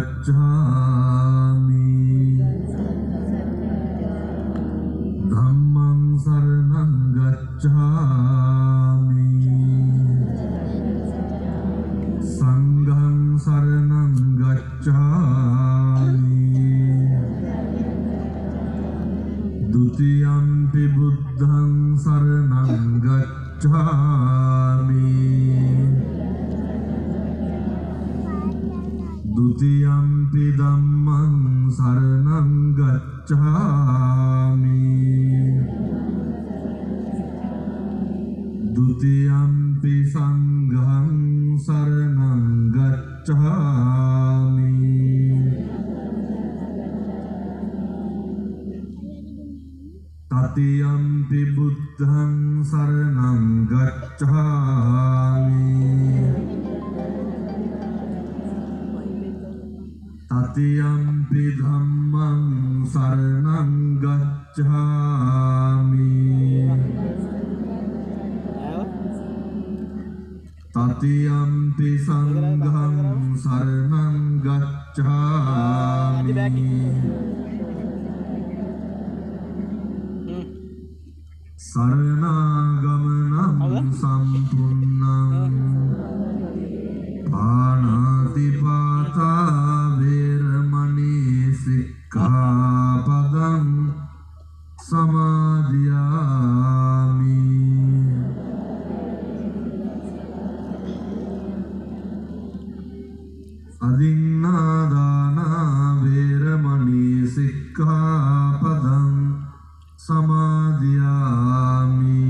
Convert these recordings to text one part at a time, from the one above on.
gacchami dhammang saranang gacchami sanghang saranang gacchami dutiyampi buddhang saranang gacchami dutiyampi dhammang saranang gacchami dutiyampi sanghang saranang gacchami tatiyampi buddhang saranang gacchami tatiyampi dhammang saranang gacchami tatiyampi sanghang saranang gacchami saranagamam sampunnam panatipata veramani sikkhapadam samadhiyami adinādāna veramani sikkhapadam samadhiyami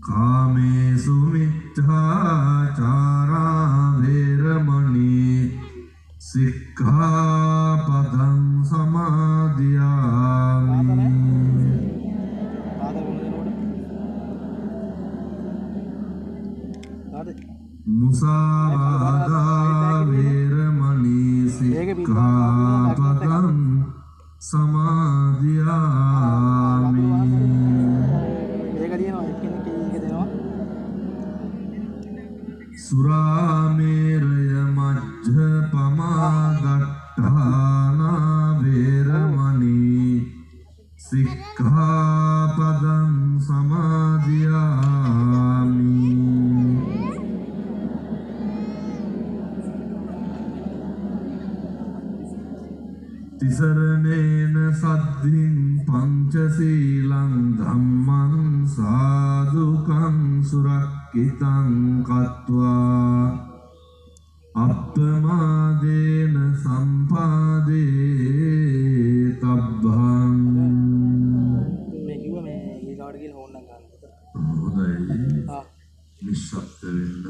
kāmesu miccācārā veramani sikkhapadam samadhiyami musāvādā veramani sikkhapadam samadhiyami surāmeraya majjapamā daṭṭhāna veramani sikkhapadam samadhiyami tisaranena saddhin pañcaṣīlaṃ dhammam sādhukaṃ surakkitam kattvā appamādena sampādē tabbam මේ කිව්වා මේ ඊගාවට ගිහලා ඕනනම් ගන්න. හොඳයි නිශ්ශබ්ද වෙන්න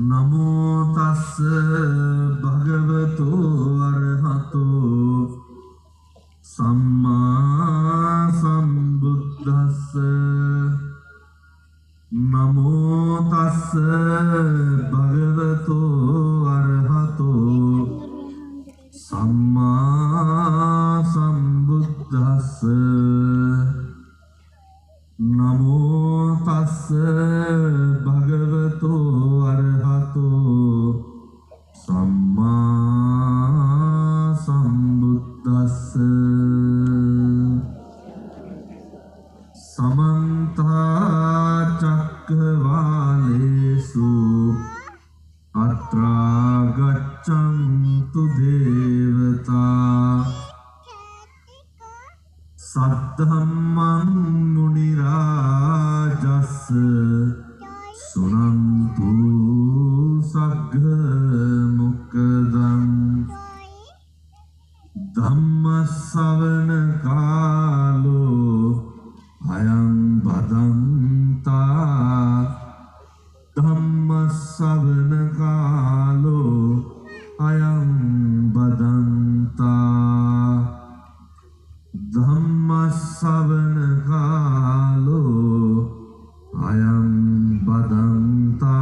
නමෝ තස්ස භගවතෝ අරහතෝ සම්මා සම්බුද්දස්ස නමෝ තස්ස භගවතෝ අරහතෝ සම්මා සම්බුද්දස්ස නමෝ තස්ස භගවතෝ අරහතෝ සම්මා සම්බුද්දස්ස समन्त चक्रवालेषु अत्रा गच्छन्तु देवता सद्धम्मं मुनिराजस् सुनन्तु सग्मुक्तं धम्मश्रवण कालो अयं भदन्ता धम्मश्रवण कालो अयं भदन्ता धम्मश्रवण कालो अयं भदन्ताति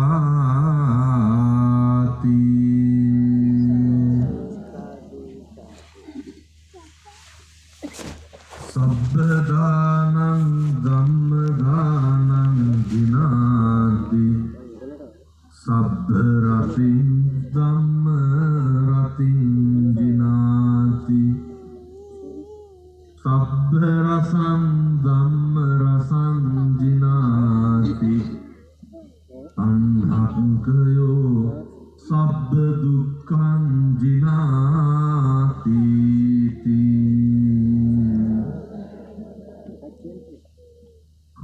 सब्बदानं धम्मदानं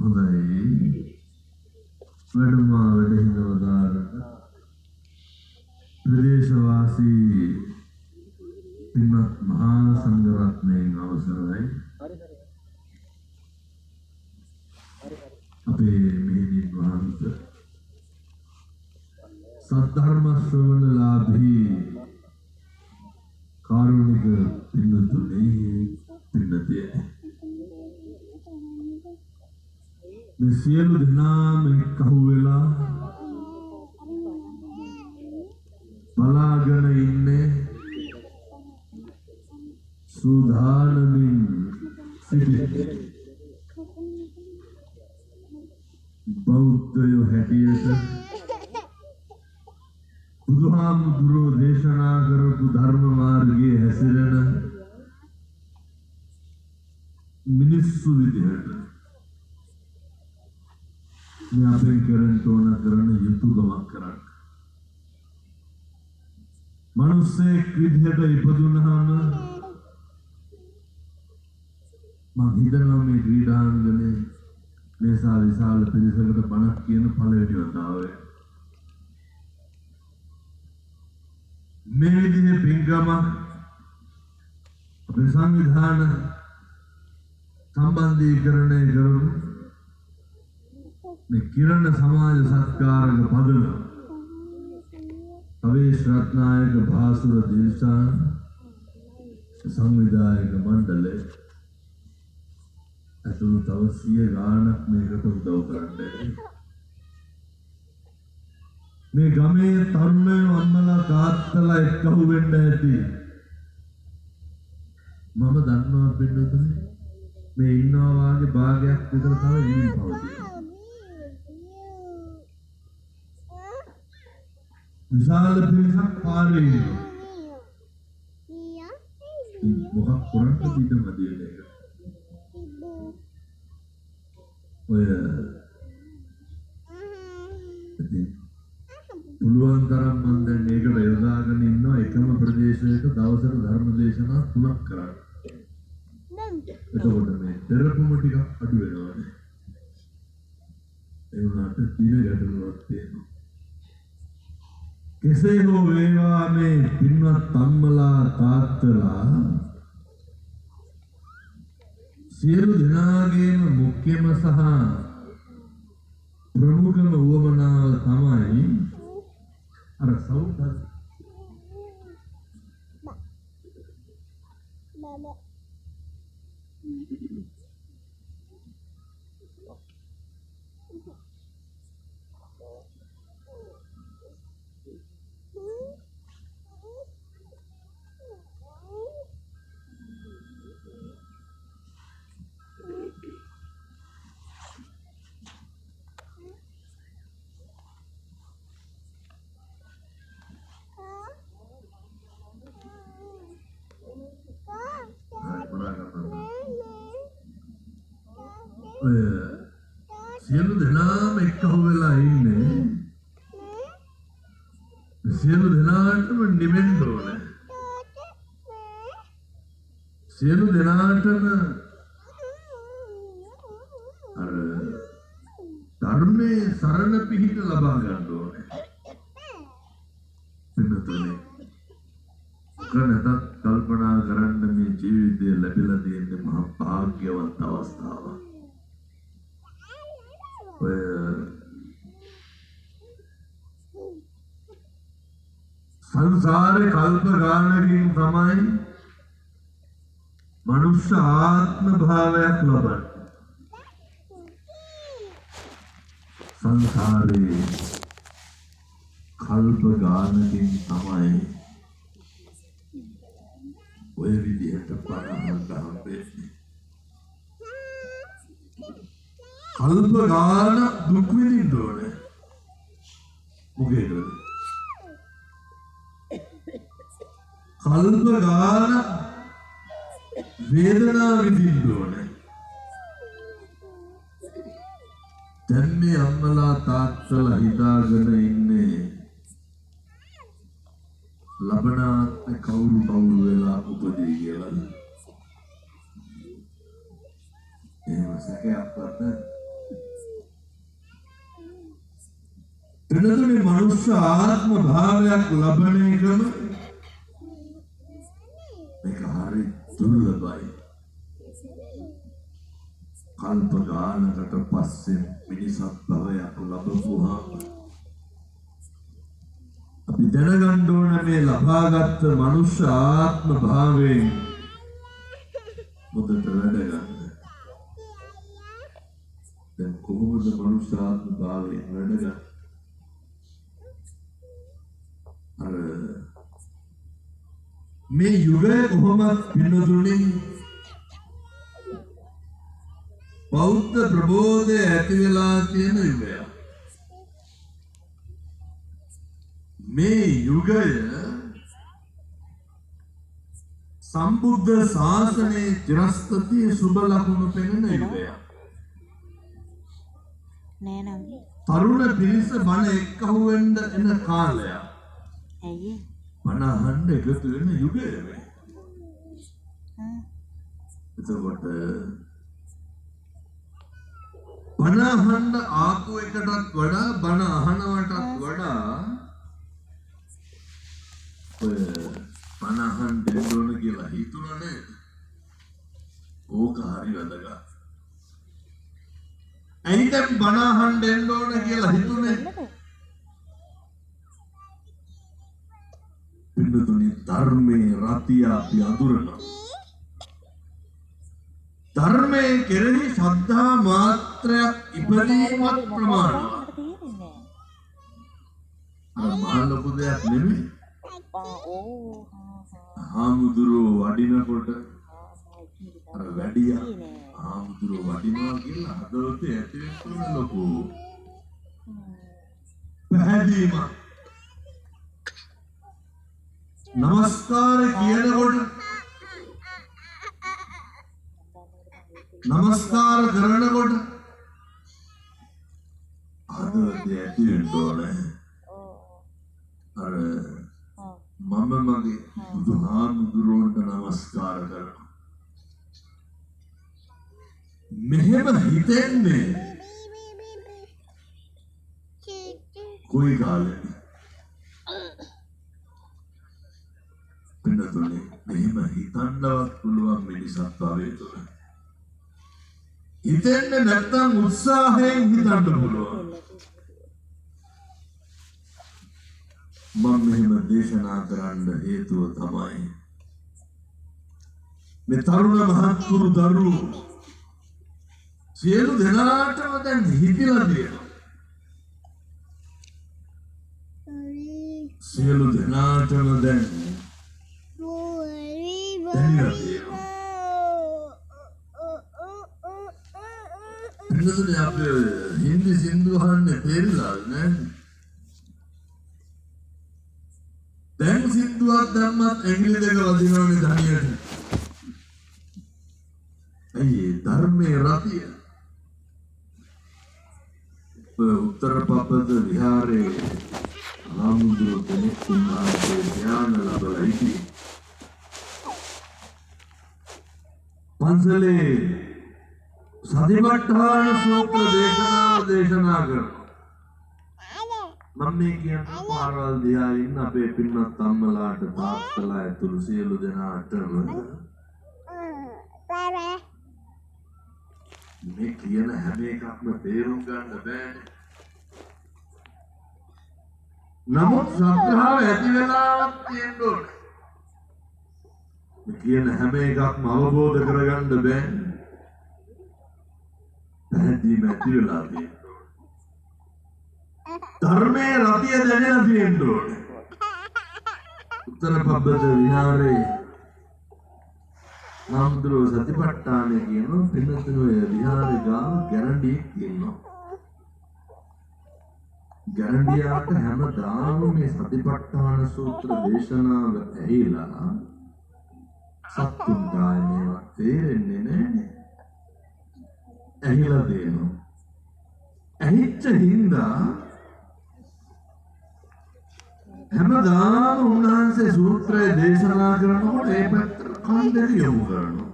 හොඳයි වැඩමා වැඩහිඳවදාරට ප්‍රදේශවාසී පින්වත් මහා සංඝරත්නයෙන් අවසරයි අපේ මෙහෙණින් වහන්සේ සද්ධර්ම ශ්‍රවණලාභී කාරුණික පින්නතුනේ පින්නතිය මේ සියලු දෙනාම එක්කහු වෙලා බලාගෙන ඉන්නේ සූදානමින් සිටින්නේ බෞද්ධයෝ හැටියට බුදුහාමුදුරුවෝ දේශනා කරපු ධර්ම මාර්ගයේ හැසිරෙන මිනිස්සු විදිහට මේ අපෙන් කරන යුතුයකමක් කරන්න. මනුස්සයෙක් විදිහට ඉපදුනහම මං හිතනවා මේ ක්‍රීඩාංගනේ මේසා විශාල පිරිසකට බණක් කියන පළවෙනි වතාවේ මේ විදිහේ පින්කම අපේ සංවිධාන සම්බන්ධීකරණය කරමු මේ කිරණ සමාජ සත්කාරක පදන අවේශ රත්නායක භාසුර දේශාන සංවිධායක මණ්ඩලය ඇතුළු තව 100 ගාණක් මේකට උදව් කරන්න. මේ ගමේ තරුණයෝ අම්මලා තාත්තලා එක්කහු වෙන්න ඇති. මම දන්නවා පින්නතුනේ මේ ඉන්නවා වාගේ භාගයක් විතර තව ඉන්න පවතින. විශාල පිරිසක් පාරේ ඉන්නවා. මොකක් කරන්නද ඉඳමදින එක. ඔය පුළුවන් තරම් මම දැන් මේකට යොදාගෙන ඉන්නවා එකම ප්‍රදේශයක දවසට ධර්ම දේශනා 3ක් කරන්න. එතකොට මේ තෙරපුම ටිකක් අඩු වෙනවානේ. ඒ වුණාට දින ගැටලුවක් තියෙනවා. කෙසේ හෝ වේවා මේ පින්වත් අම්මලා තාත්තලා සියලු දෙනාගේම මුඛ්‍යම සහ ප්‍රමුඛම වුවමනාව තමයි අර සෞඛ්‍ය සියලු දෙනාම එක්කහු වෙලා ඉන්නේ සියලු දෙනාටම නිවෙන්න ඕනේ සියලු දෙනාටම අර ධර්මයේ සරණ පිහිට ලබා ගන්න ඕනේ පින්නතුනේ කනට කල්පනා කරන්න මේ ජීවිතය ලැබිලා තියෙන මහා භාග්‍යවන්ත අවස්ථාවක් සංසාරේ කල්ප ගානකින් තමයි මනුෂ්‍ය ආත්ම භාවයක් ලබන්නේ සංසාරේ කල්ප ගානකින් තමයි ඔය විදිහට පරමත හම්බෙන්නේ කල්ප ගාන දුක් විඳින්න ඕනේ මොකේද කල්ප ගාන වේදනාව විඳින්න ඕනේ දැන් මේ අම්මලා තාත්තලා හිතාගෙන ඉන්නේ ලබනාත්ම කවුරු වෙලා උපදී කියලා එහෙම සැකයක් වත්ත එනතුනේ මනුෂ්‍ය ආත්ම භාවයක් ලබන එකම මේක හරි දුර්ලභයි. කල්ප ගානකට පස්සේ මිනිසත් භවයක් ලැබුවාම අපි දැනගන්න ඕන මේ ලබාගත් මනුෂ්‍ය ආත්ම භාවයෙන් මුදට වැඩ ගන්න. දැන් කොහොමද මනුෂ්‍ය ආත්ම භාවයෙන් වැඩ ගන්න? අර මේ යුගය කොහොමද පින්නතුනේ බෞද්ධ ප්‍රබෝධය ඇති වෙලා තියෙන යුගය. මේ යුගය සම්බුද්ධ ශාසනයේ චිරස්ථිතිය සුබ ලකුණු පෙනෙන යුගය. නෑනම් තරුණ පිරිස බණ එක්කහුව වෙන්න එන කාලය. ඇයි බණ අහන්න එකතු වෙන යුගය මේ. එතකොට බණ අහන්න ආපු එකටත් වඩා බණ අහනවටත් වඩා ඔය බණ අහන්න දෙන්න ඕන කියලා හිතුණා නේද? ඕක හරි වැදගත්. ඇයි දැන් බණ අහන්න දෙන්න ඕන කියලා හිතුනේ? පින්නතුනි ධර්මයේ රතිය අපි අඳුරනවා. ධර්මයේ කෙරෙහි ශ්‍රද්ධා මාත්‍රයක් ඉපදීමත් ප්‍රමාණවත්. අර මහා ලොකු දෙයක් නෙමෙයි. හාමුදුරුවෝ වඩිනකොට අර වැඩියා හාමුදුරුවෝ වඩිනවා කියලා හදවතේ ඇති වෙන ලොකු පැහැදීමක්. නමස්කාර කියනකොට නමස්කාර කරනකොට හදවතේ ඇති වෙන්න ඕනේ. අර මම මගේ බුදුහාමුදුරුවන්ට නමස්කාර කරනවා. මෙහෙම හිතෙන්නේ කොයි කාලෙද? පින්නතුනේ මෙහෙම හිතන්නවත් පුළුවන් මිනිසක් භවයේ තුල. හිතෙන්නේ නැත්තම් උත්සාහයෙන් හිතන්න පුළුවන්. මම මෙහෙම දේශනා කරන්න හේතුව තමයි මේ තරුණ මහත්තුරු දරුවෝ සියලු දෙනාටම දැන් හිතිලා තියෙනවා. සියලු දෙනාටම දැන් දැනලා තියෙනවා. එන්නතුනේ අපේ හින්දි සින්දු අහන්නේ තේරිලාද නේද? දැන් සින්දුවක් දැම්මත් ඇඟිලි දෙක වදිනවනේ ධනියට. ඇයි ධර්මයේ රතිය? උත්තර පපද විහාරයේ ආමුදුර කෙනෙක් උන්වහන්සේ ඥාන ලැබලා ඉති. පන්සලේ සතිපට්ඨාන සූත්‍ර දේශනා කරනවා. මම මේ කියන්නේ පාරවල් දිහා ඉන්න අපේ පින්වත් අම්මලාට තාත්තලා ඇතුළු සියලු දෙනාටම මේ කියන හැම එකක්ම තේරුම් ගන්න බෑනේ. නමුත් ශ්‍රද්ධාව ඇති වෙලාවක් තියෙන්න ඕනේ. මේ කියන හැම එකක්ම අවබෝධ කරගන්න බෑනේ. පැහැදිලිව ඇති වෙලා තියෙන්න. ධර්මයේ රතිය දැනලා තියෙන්න ඕනේ. උත්තර පබ්බත විහාරේ ආමුදුර සතිපට්ඨාන කියන පින්නතුනේ විහාරේ ගාව ගැරන්ඩියක් ඉන්නවා. ගැරන්ඩියාට හැමදාම මේ සතිපට්ඨාන සූත්‍ර දේශනාව ඇහිලා සත්තුන් ගායනේවත් තේරෙන්නේ නැහැ. ඇහිලා දෙනවා. ඇහිච්ච හින්දා හැමදාම උන්වහන්සේ සූත්‍රය දේශනා කරනකොට ඒ පැත්තට කන්දේ යොමු කරනවා.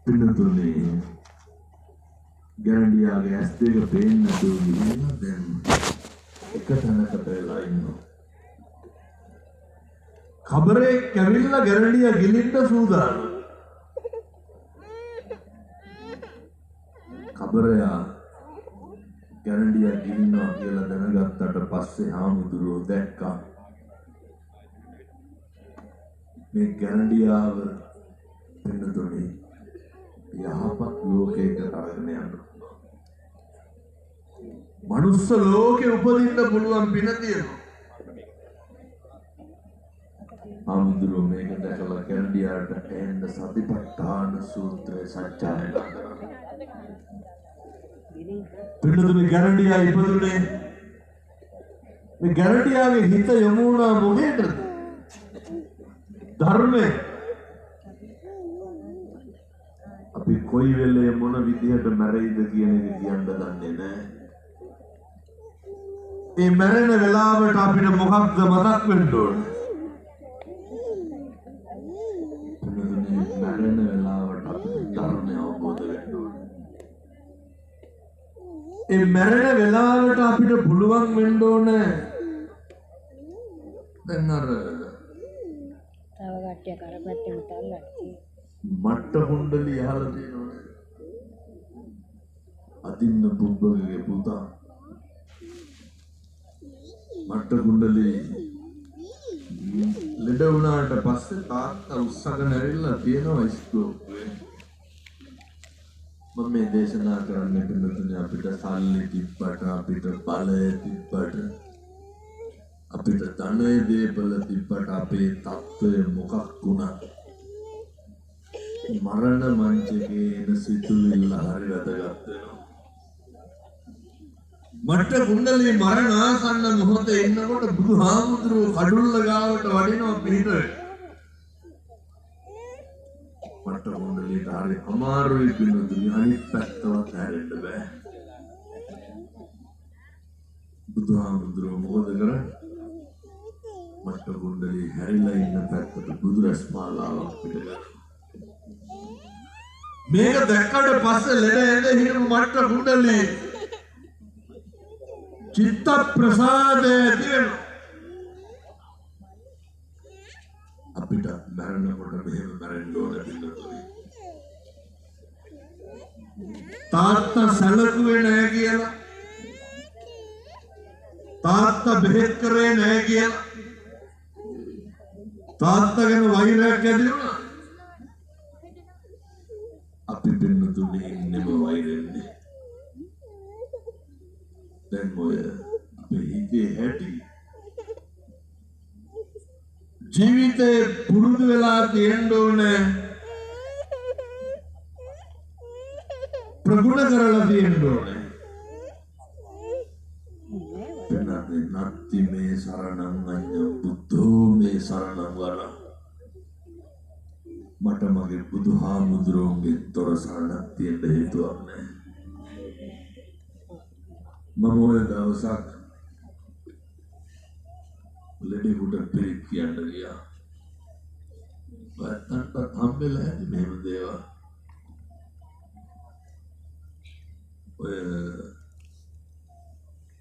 පින්නතුනේ ගැරන්ඩියාගේ ඇස් දෙක පේන්නේ නැතුව ගිහින් දැන් එක තැනකට වෙලා ඉන්නවා. කබරේ කැවිල්ලා ගැරන්ඩියා ගිලින්න සූදානම්. කබරයා ගැරන්ඩියා ගිලිනවා කියලා දැනගත්තට පස්සේ හාමුදුරුවෝ දැක්කා මේ ගැරන්ඩියාව වෙනතුනේ යහපත් ලෝකයකට අරගෙන යනවා. මනුස්ස ලෝකේ උපදින්න පුළුවන් පින තියෙනවා. හාමුදුරුවෝ මේක දැකලා ගැරන්ඩියාට එන්න සතිපට්ඨාන සූත්‍රය සත්‍යයනා කරනවා. පින්නතුනේ ගැරන්ඩියා ඉපදුනේ මේ ගැරන්ඩියාගේ හිත යොමු වුණා මොකේද? ධර්මයේ. අපි කොයි වෙලේ මොන විදිහට මැරෙයිද කියන එක කියන්න දන්නේ නැහැ. ඒ මැරෙන වෙලාවට අපිට මොකක්ද මතක් වෙන්න ඕනේ? මැරෙන වෙලාවට අපිට ධර්මය අවබෝධ වෙන්න ඕනේ. ඒ මැරෙන වෙලාවට අපිට පුළුවන් වෙන්න ඕනේ දැන් අර තව කට්ටිය කරපැත්තේ උතල්ලා මට්ට කුණ්ඩලි යහලා තියෙනවනේ. අදින්න පුබ්බගේ පුතා මට්ට කුණ්ඩලි ලෙඩ වුණාට පස්සේ තාත්තා උස්සගෙන ඇවිල්ලා තියෙනවා ඉස්කෝපේ. මම මේ දේශනා කරන්නේ පිළිතුරේ අපිට සල්ලි තිබ්බට අපිට බලය තිබ්බට අපිට ධනය දීපල තිබ්බට අපේ තත්ත්වය මොකක් වුණත් මරණ මංචකේ එන සිතුවිල්ල හරි වැදගත් වෙනවා. මට කුණ්ඩලී මරණ ආසන්න මොහොතේ ඉන්නකොට බුදුහාමුදුරුවෝ කඩුල්ල ගාවට වඩිනවා පිටේ. මට කුණ්ඩලීට හරි අමාරුයි පිළිතුරු අනිත් පැත්තවත් හැරෙන්න බෑ. බුදුහාමුදුරුවෝ මොකද කරන්නේ? මට කුණ්ඩලී හැරිලා ඉන්න පැත්තට බුදුරස් මාලාවක් පිට ගන්නවා. මේක දැක්කට පස්සේ ලෙඩ ඇඳ හිටපු මට කුණ්ඩලී චිත්ත ප්‍රසාදේ තියෙනවා. අපිට මරණකොට මෙහෙම මරන්න ඕන පිළිතුරේ. තාත්තා සැලකුවේ නැහැ කියලා තාත්තා බෙහෙත් කරේ නැහැ කියලා තාත්තා ගැන වෛරයක් ඇති වුණා. අපි පින්නතුනේ ඉන්නේම වෛරෙන්නේ. දැන් ඔය අපේ හිතේ ඇති ජීවිතේ පුරුදු වෙලා තියෙන්න ඕනේ ප්‍රගුණ කරලා තියෙන්න ඕනේ. එනදී නත්ති මේ සරණං අඤ්ඤ බුද්ධෝ මේ සරණං වරං. මට මගේ බුදුහාමුදුරුවන්ගේ තොර සරණක් තියෙන්න හේතුවක් නැහැ. මම ඔය දවසක් ලෙඩෙකුට පිළිත් කියන්න ගියා. බත්තන්ට හම්බෙලා ඇති මෙහෙම දේවල්. ඔය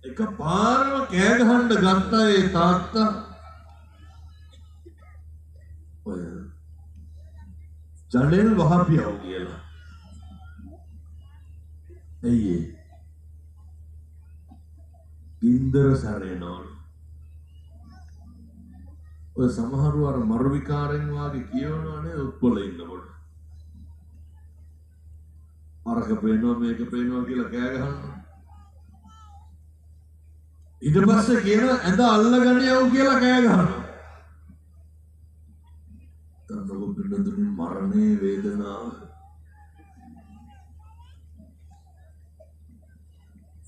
එක පාරම කෑ ගහන්න ගත්තා ඒ තාත්තා. ඔය ජනෙල් වහපියව කියලා. එයි ගින්දර සැරේනවලු. ඔය සමහරව අර මරු විකාරෙන් වාගේ කියවනවනේ උත්පල ඉන්නකොට. අරක පේනවා මේක පේනවා කියලා කෑ ගහනවා. ඊට පස්සේ කියනවා ඇඳ අල්ලගන්න යව් කියලා කෑ ගහනවා. තනකො පිළිඳුනේ මරණේ වේදනාව.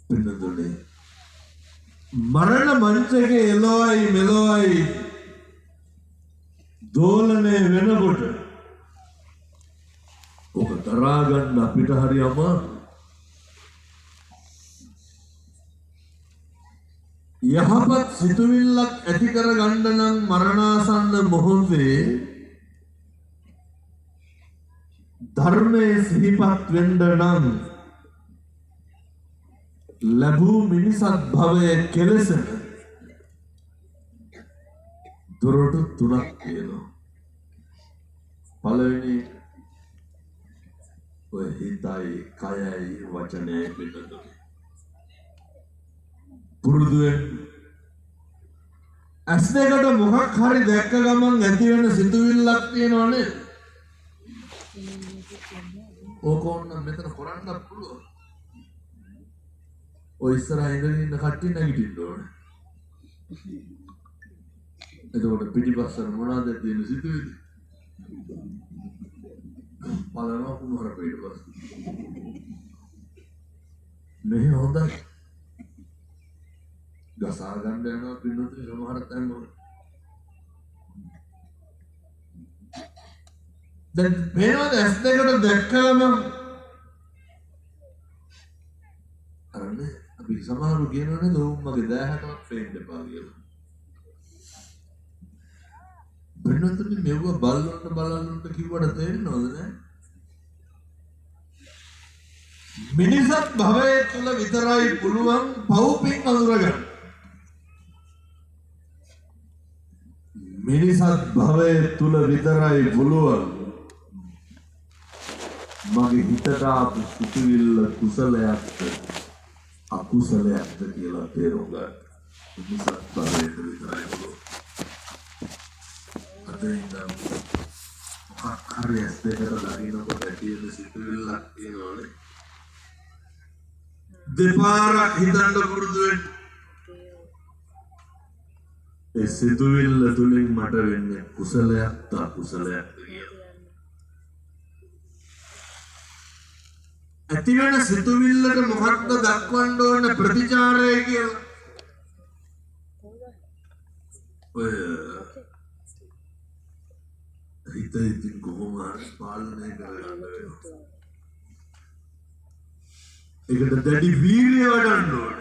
පිළිඳුනේ මරණ මංචකේ එළොයි මෙලොයි දෝලනේ වෙනකොට ඔබ දරා ගන්න අපිට හරි අමාරුයි. යහපත් සිතුවිල්ලක් ඇති කර ගන්න නම් මරණාසන්න මොහොතේ ධර්මයේ සිහිපත් වෙන්න නම් ලැබූ මිනිසත් භවයේ කෙලෙසන දොරටු තුනක් තියෙනවා. පළවෙනි ඔය හිතයි කයයි වචනයයි පිටුදුනේ. පුරුදුවෙන් ඇස් දෙකට මොකක් හරි දැක්ක ගමන් ඇති වෙන සිතුවිල්ලක් තියෙනවනේ. ඕක ඕන්න මෙතන කරන්න පුළුවන්. ඔය ඉස්සරහා ඉඳගෙන ඉන්න කට්ටිය නැගිටින්න ඕනේ. එතකොට පිටිපස්සට මොනවද තියෙන සිතුවිලි? බලනවා කුමර පිටිපස්ස. මෙහෙ හොඳයි. ගසා ගන්න යනවා පින්නතුනි සමහර තැන්වල. දැන් මේවද ඇස් දෙකට දැක්කම අරනේ අපි සමහරු කියනවනේ දෝම්මගේ දෑහටවත් පේන්න එපා කියලා. පින්නතුනි මෙව බලන්න කිව්වට තේරෙනවද නෑ? මිනිසත් භවයේ තුල විතරයි පුළුවන් පව්පින් අඳුරගන්න. මිනිසත් භවයේ තුල විතරයි පුළුවන් මගේ හිතට ආපු සිතුවිල්ල කුසලයක්ද අකුසලයක්ද කියලා තේරුම් ගන්න. මිනිසත් භවයේ විතරයි පුළුවන්. අදින්නම් මොකක් හරි ඇස් දෙකට ලගිනකොට තියෙන සිතුවිල්ලක් තියෙනවනේ. දෙපාරක් හිතන්න පුරුදු වෙන්න. ඒ සිතුවිල්ල තුලින් මට වෙන්නේ කුසලයක්ද අකුසලයක්ද කියලා. ඇති වෙන සිතුවිල්ලට මොකක්ද දක්වන්න ඕන ප්‍රතිචාරය කියලා. ඔය හිත ඉතින් කොහොම හරි පාලනය කරගන්න වෙනවා. ඒකට දැඩි වීර්යය වඩන්න ඕන.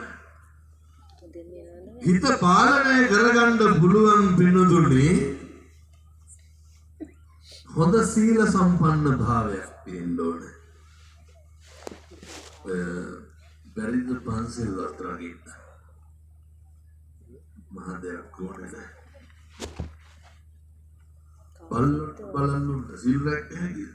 හිත පාලනය කරගන්න පුළුවන් පින්වතුනි හොඳ සීල සම්පන්න භාවයක් තියෙන්න ඕන. බැරිද පන්සිල් වත්‍රාගින්න මහ දෙයක් ඕනේ නැහැ. බලන්න සිල් රැක්ක හැකියි.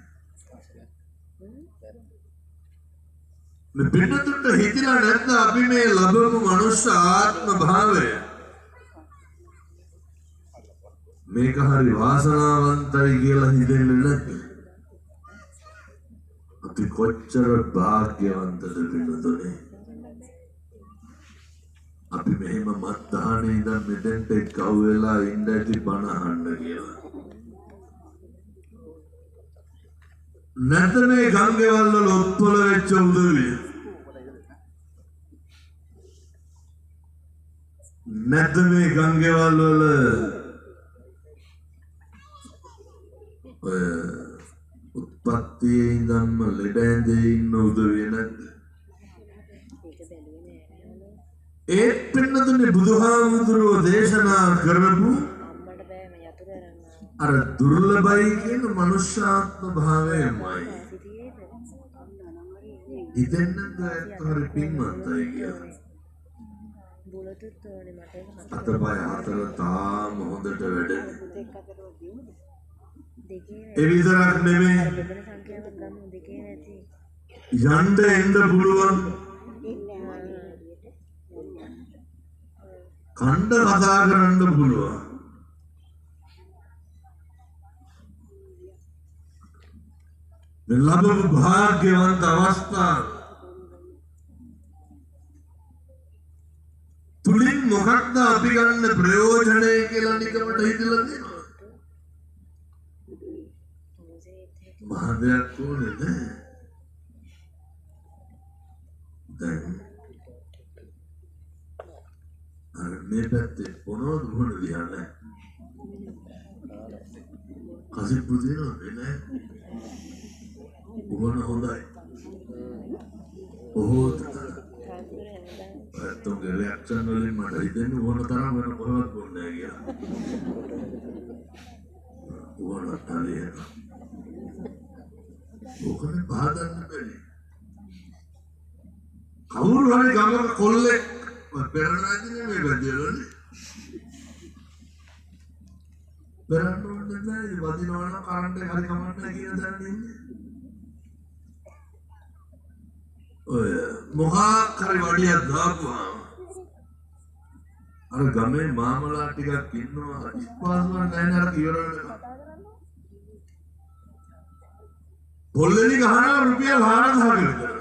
මේ පින්නතුන්ට හිතලා නැත්නම් අපි මේ ලැබපු මනුෂ්‍ය ආත්ම භාවය මේක හරි වාසනාවන්තයි කියලා හිතෙන්නේ නැත්නම් අපි කොච්චර වාග්යවන්තද පින්නතුනේ. අපි මෙහෙම මත්දානේ ඉඳන් මෙතෙන්ට කව් වෙලා ඉන්න ඇති බණ අහන්න කියලා. නැත්නම් මේ ගංගේවල් වල ඔත්පොළ වෙච්ච උදවිය. නැත්නම් මේ ගංගේවල් වල උත්පත්තියේ ඉඳන්ම ලෙඩ ඇඳේ ඉන්න උදවිය නැද්ද? ඒ පින්නතුනේ බුදුහාමුදුරුවෝ දේශනා කරපු අර දුර්ලභයි කියන මනුෂ්‍යාත්ම භාවයමයි. ඉතින්ද හරි පින්වන්තයි කියලා. අතපය හතර තාම හොඳට වැඩ. ඒ විතරක් නෙමෙයි යන්න එන්න පුළුවන්. කණ්ඩ කතා කරන්න පුළුවන්. ලැබපු භාග්‍යවන්ත අවස්ථාව තුලින් මොකක්ද අපි ගන්න ප්‍රයෝජනය කියලා නිකමට හිතලා තියෙනවා. මහදයක් ඕනේ නෑ. දැන් අර මේ පැත්තේ මොනවද මොන දිහා නෑ. කසිප්පු දිනවද නෑ. උගන හොඳයි. ඔහොත් තුන්ගේ රියැක්ෂන් වලින් මට හිතෙන්නේ ඕන තරම් වෙන කොහොමද බොන්නේ කියලා. ඕන තරේ. ඕකනේ පහදන්න බැරි. කවුරු හරි ගමක කොල්ලෙක් පෙරණාදී මේ බැදියලනේ. පෙරණුන්නේ නැහැ වදිනවනම් කරන්ට් එක හරි කමන්න කියන දැන ඉන්නේ. ඔය මොකක් හරි වඩියක් දාපුවාම අර ගමේ මාමලා ටිකක් ඉන්නවා ඉස්පාසුවක් නැහැ අර ඉවරනකම්. පොල්ලෙනි ගහනවා රුපියල් 4000 විතර.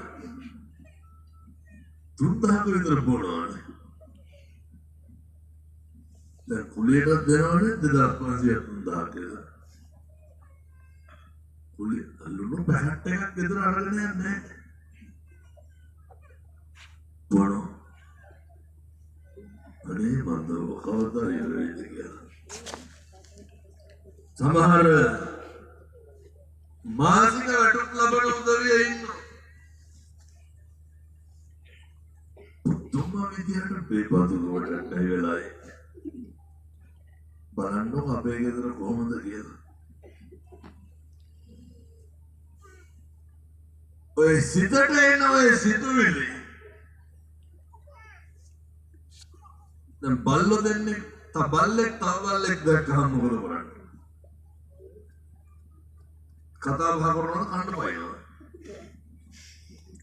3000 විතර බොනවනේ. දැන් කුලියට දෙනවනේ 2500 3000 කියලා. කුලිය ලුණු පැකට් එකක් ගෙදර අරගෙන යන්නේ නැහැ. බොනෝ. අනේ මන්ද කවදා ඉවරයිද කියලා. සමහර මාසික වැටුප් ලබන උදවිය ඉන්නවා. තුම්මා විදියට බේපතු වලට නැයි වෙලායි. බලන්නකො අපේ ගෙදර කොහොමද කියලා. ඔය සිතට එන ඔය සිතුවිලි දැන් බල්ලෝ දෙන්නේ තබල්ලෙක් තවබල්ලෙක් දැක්කම මොකද කරන්නේ? කතා බහ කරනවා කන්න පයින්නවා.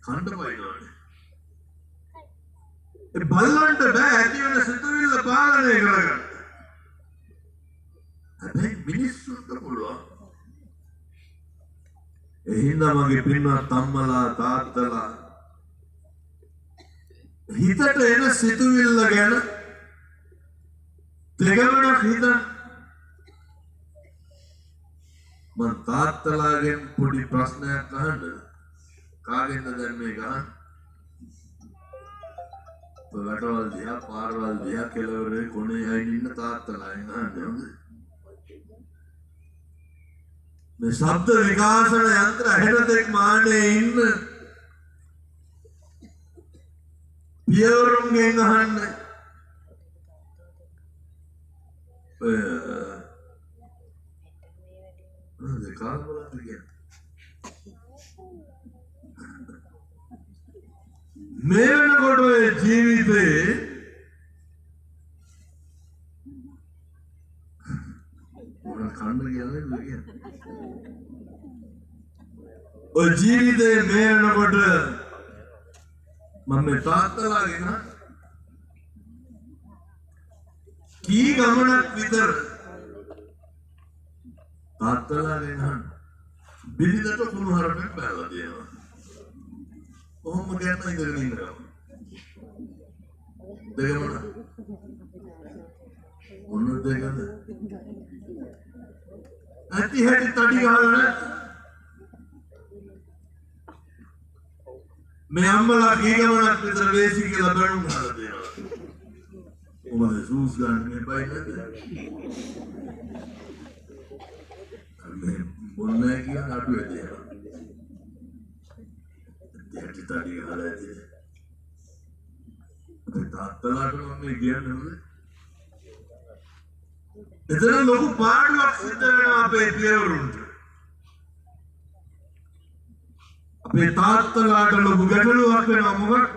කන්න පයින්නවනේ. ඒ බල්ලන්ට බෑ ඇති වෙන සිතුවිල්ල පාලනය කරගන්න. හැබැයි මිනිස්සුන්ට පුළුවන්. එහින්දා මගේ පින්වත් අම්මලා තාත්තලා හිතට එන සිතුවිල්ල ගැන දෙගමනක් හිතන්න. මං තාත්තලාගෙන් පොඩි ප්‍රශ්නයක් අහන්න. කාගෙන්ද දැන් මේක අහන්න? රටවල් දිහා පාරවල් දිහා කෙළවරේ කොනේ අයින් ඉන්න තාත්තලාගෙන් අහන්න. මේ ශබ්ද විකාශන යන්ත්‍ර හෙඩතෙක් මානේ ඉන්න පියවරුන්ගෙන් අහන්න. මේ වෙනකොට ඔය ජීවිතේ මොකක් කන්න කියන්නේ ඔය ජීවිතේ මේ වෙනකොට මම මේ තාත්තලාගෙන කී ගමනක් විතර තාත්තලාගෙන බිරිඳට කුණු හරපෙක් බැලලා තියෙනවා. කොහොම ගැන ඉඳගෙන ඉන්නවා. දෙගමන මොන දෙගමන ඇති හැටි තඩි ගහලා මේ අම්මලා කී ගමනක් විතර වේසි කියලා බැනුම් ගහලා තියෙනවා. ඔබ සූස් ගන්න එපා නේද? මේ මොන්නේ කියන අඩු වෙදී. දෙයට තඩි ගහලා ඇති. අපේ තාත්තලාට මම කියන්නේ එතන ලොකු පාඩුවක් සිද්ධ වෙනවා අපේ පියවරුන්ට. අපේ තාත්තලාට ලොකු ගැටලුවක් වෙනවා මොකක්ද?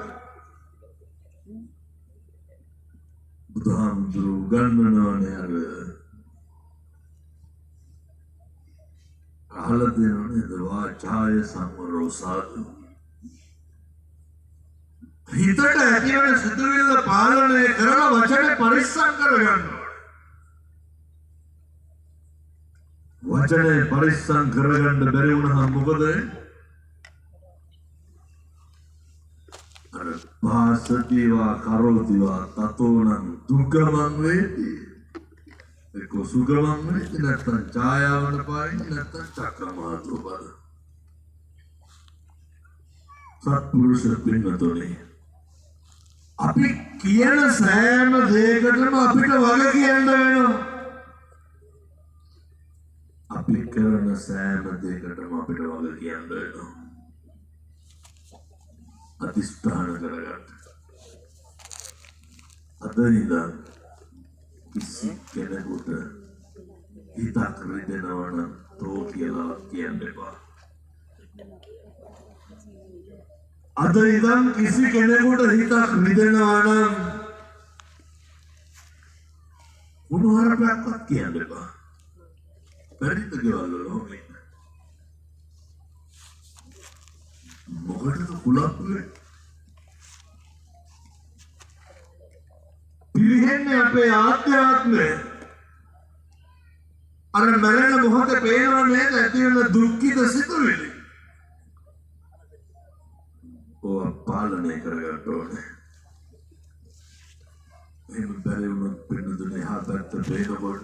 බුදුහාමුදුරු ගන්නනවනේ අර අහලා දෙනවනේ වාචාය සංවරෝ සාදු. හිතට ඇති වෙන සිතුවිල්ල පාලනය කරලා වචනේ පරිස්සම් කරගන්න. වචනේ පරිස්සම් කරගන්න බැරි වුණාම මොකද? අර පාසතිවා කරෝතිවා තතෝනම් දුක්ඛමං වේති. ඒක සුඛමං වේති නැත්නම් ඡායාවන පායින් නැත්නම් චක්‍රමාතු බල. සත්පුරුෂ පින්වතුනි අපි කියන සෑම දෙයකටම අපිට වග කියන්න වෙනවා. අපි කරන සෑම දෙයකටම අපිට වග කියන්න වෙනවා. අතිස්ථාන කරගන්න. අද ඉඳන් කිසි කෙනෙකුට හිතක් රිදෙනවා නම් තෝ කියලා කියන්න එපා. අද ඉඳන් කිසි කෙනෙකුට හිතක් රිදෙනවා නම් මොනවාරක්වත් කියන්න එපා. පරිත්‍යාග ගෙවල් වල මොකටද කුලප්පුවේ? පිළිහෙන්නේ අපේ ආත්මය. අර මරණ මොහොතේ පේනවා නේද ඇති වෙන දුක්ඛිත සිතුවිලි. ඕවා පාලනය කරගන්න ඕනේ. එහෙම බැරි වුණොත් පින්නදුනේ හාපැත්ත පේනකොට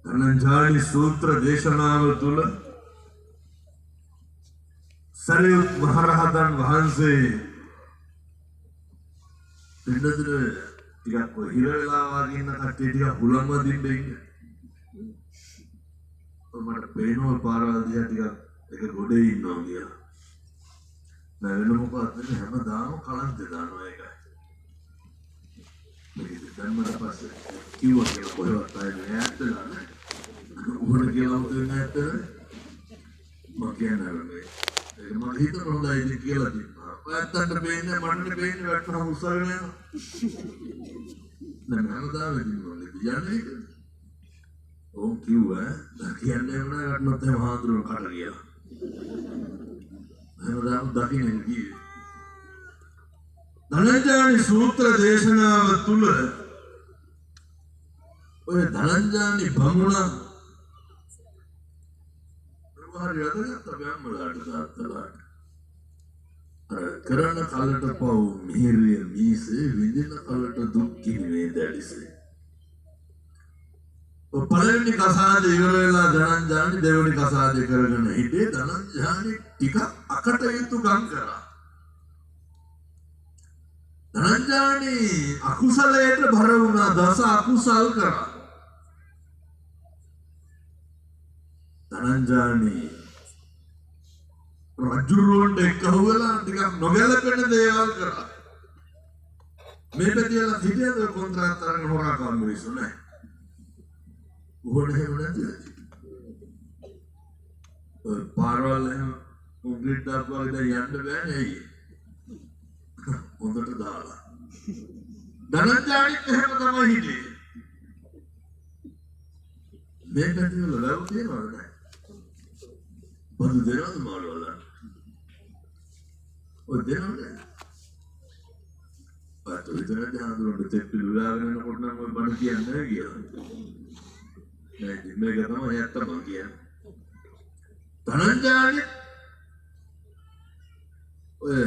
ධනංජානි සූත්‍ර දේශනාව තුළ සරියුත් මහරහතන් වහන්සේ පින්නදුනේ ටිකක් හිර වෙලා වගේ ඉන්න කට්ටිය ටික හුලම් වදින්න ඉන්නේ. මට පේනවා පාරවල් දිහා ටිකක් එක ගොඩේ ඉන්නවා කියලා. නෑ වෙන මොකක්ද හැමදාම කලන්ත දානවා ඒකයි. මේක දැන් මට පස්සේ කිව්වා කියලා කොහෙවත් ආයේ නෑත්තලා නෑ. උහුණ කියලා උදේ නෑත්තලා මම කියන්නේ ඒක මම හිතන හොඳයි කියලා තිබ්බා. ඔයත්තන්ට බේන්නේ මට බේන්නේ වැටුණා උස්සගෙන යනවා. දැන් හැමදාම ඉන්නවලු කියන්නේ. ඕම් කිව්වා කියන්නේ නෑ වටනොත් එහෙම හාඳුනන කට කියලා. හැමදාම දකින්නේ කියේ. ධනංජානි සූත්‍ර දේශනාව තුල ඔය ධනංජානි බමුණ ප්‍රවාහය යදගත්ත බැම්මලාට දාත්තලාට කරන කලට පව් මිහිරිය මීසේ විඳින කලට දුක් කිනේ දැඩිසේ. ඔය පළවෙනි කසාද ඉවර වෙලා ධනංජානි දෙවෙනි කසාදේ කරගෙන හිටියේ. ධනංජානි ටික අකටයුතුකම් කරා. ධනංජානි අකුසලයට බර වුණා. දස අකුසල් කරා. ධනංජානි රජුරුවන්ට එක්කහුවලා ටිකක් නොගැලපෙන දේවල් කරා. මේ පැතිවල හිටියද කොන්ත්‍රාත් අරගෙන හොරාකම් මිනිස්සු නෑ. උහුණ එහෙම නැති. පාරවල් එහෙම කොන්ක්‍රීට් දාපුවා ඉතින් යන්න බෑනේ ඇයි? හොඳට දාලා. ධනංජානිත් එහෙම තමයි හිටියේ. මේ පැතිවල ලැබු තියනවද නෑ? බඳු දෙනවද මාළු වල? ඔය දෙනවද? පාතු විතරද හඳුනන තෙප්පි ලුලාගෙන යනකොට නම් ඔය බණ කියන්නේ නැහැ කියලා. නෑ මේක තමයි ඇත්ත මම කියන්නේ. ධනංජානි ඔය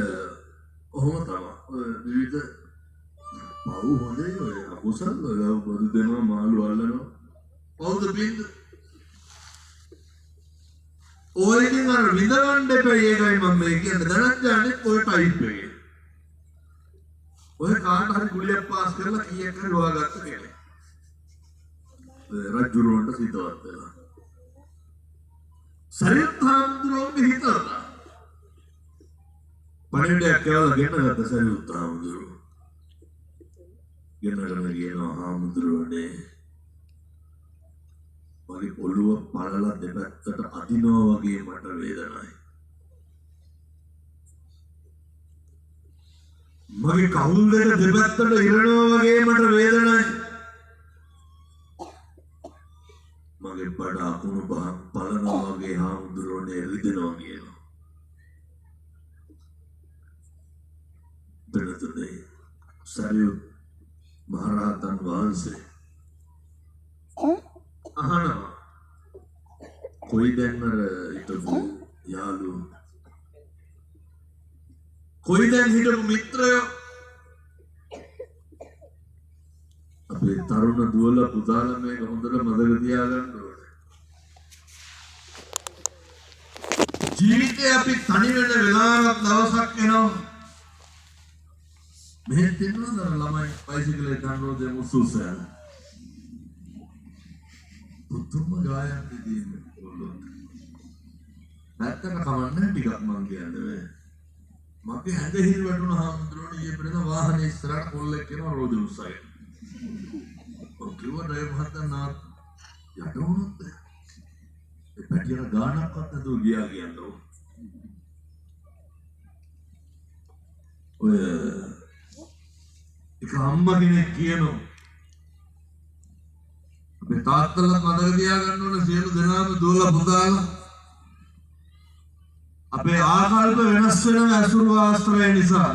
ඔහොම තමයි. ඔය විවිධ පව් හොඳේ ඔය අකුසල් වල බඳු දෙනවා මාළු අල්ලනවා. පවුද බින්ද? ඔයකින් අර විඳවන්න එපා. ඒකයි මම මේ කියන්නේ. ධනංජානිත් ඔය ටයිප් එකේ. ඔය කාට හරි ගුලියක් පාස් කරලා කීයක් හරි හොයාගත්ත කෙනෙක්. රජුරවන්ට සිතවත් වෙලා. සරියුත් හාමුදුරුවෝ හිතලා. පණිවිඩයක් කියලා ගෙනගත්ත සරියුත් හාමුදුරුවෝ. ගෙනගෙන කියනවා හාමුදුරුවනේ මගේ ඔළුව පළලා දෙපැත්තට අදිනවා වගේ මට වේදනයි. මගේ කවුල් දෙක දෙපැත්තට ඉරනවා වගේ මට වේදනයි. මගේ බඩ අකුණු පහක් පළනවා වගේ හාමුදුරුවනේ රිදෙනවා කියනවා. දෙනතුනේ සරියුත් මහරහතන් වහන්සේ අහනවා කොයි දැන් අර හිටපු යාළු කොයි දැන් හිටපු මිත්‍රයෝ අපේ තරුණ දුවල පුතාලා මේක හොඳට මතක තියාගන්න ඕනේ. ජීවිතේ අපි තනි වෙන වෙලාවක් දවසක් එනවා. මෙහෙ තියනවා ළමයි බයිසිකලේ ගන්නෝ දෙමු සුසල. පුතුම ගායන් දෙන්නේ ඔල්ලොත්. නැත්තක කවන්නේ ටිකක් මං කියන්නේ. මගේ හැඳ හිර වැටුණ හාමුදුරුවෝ ඊයේ පෙරේද වාහනේ ඉස්සරහට කොල්ලෙක් එනවා රෝදේ උස්සගෙන. ඔක්කොම ඩ්‍රයිවර් මහත්තයා නාත් යට වුණොත් ඒ පැටියට ගානක්වත් නැතුව ගියා කියනවා. ඔය එක අම්මා කෙනෙක් කියනවා අපේ තාත්තලා මතක තියාගන්න ඕන සියලු දෙනාම දුවලා පුතාලා අපේ ආකල්ප වෙනස් වෙන අසුරු ආශ්‍රය නිසා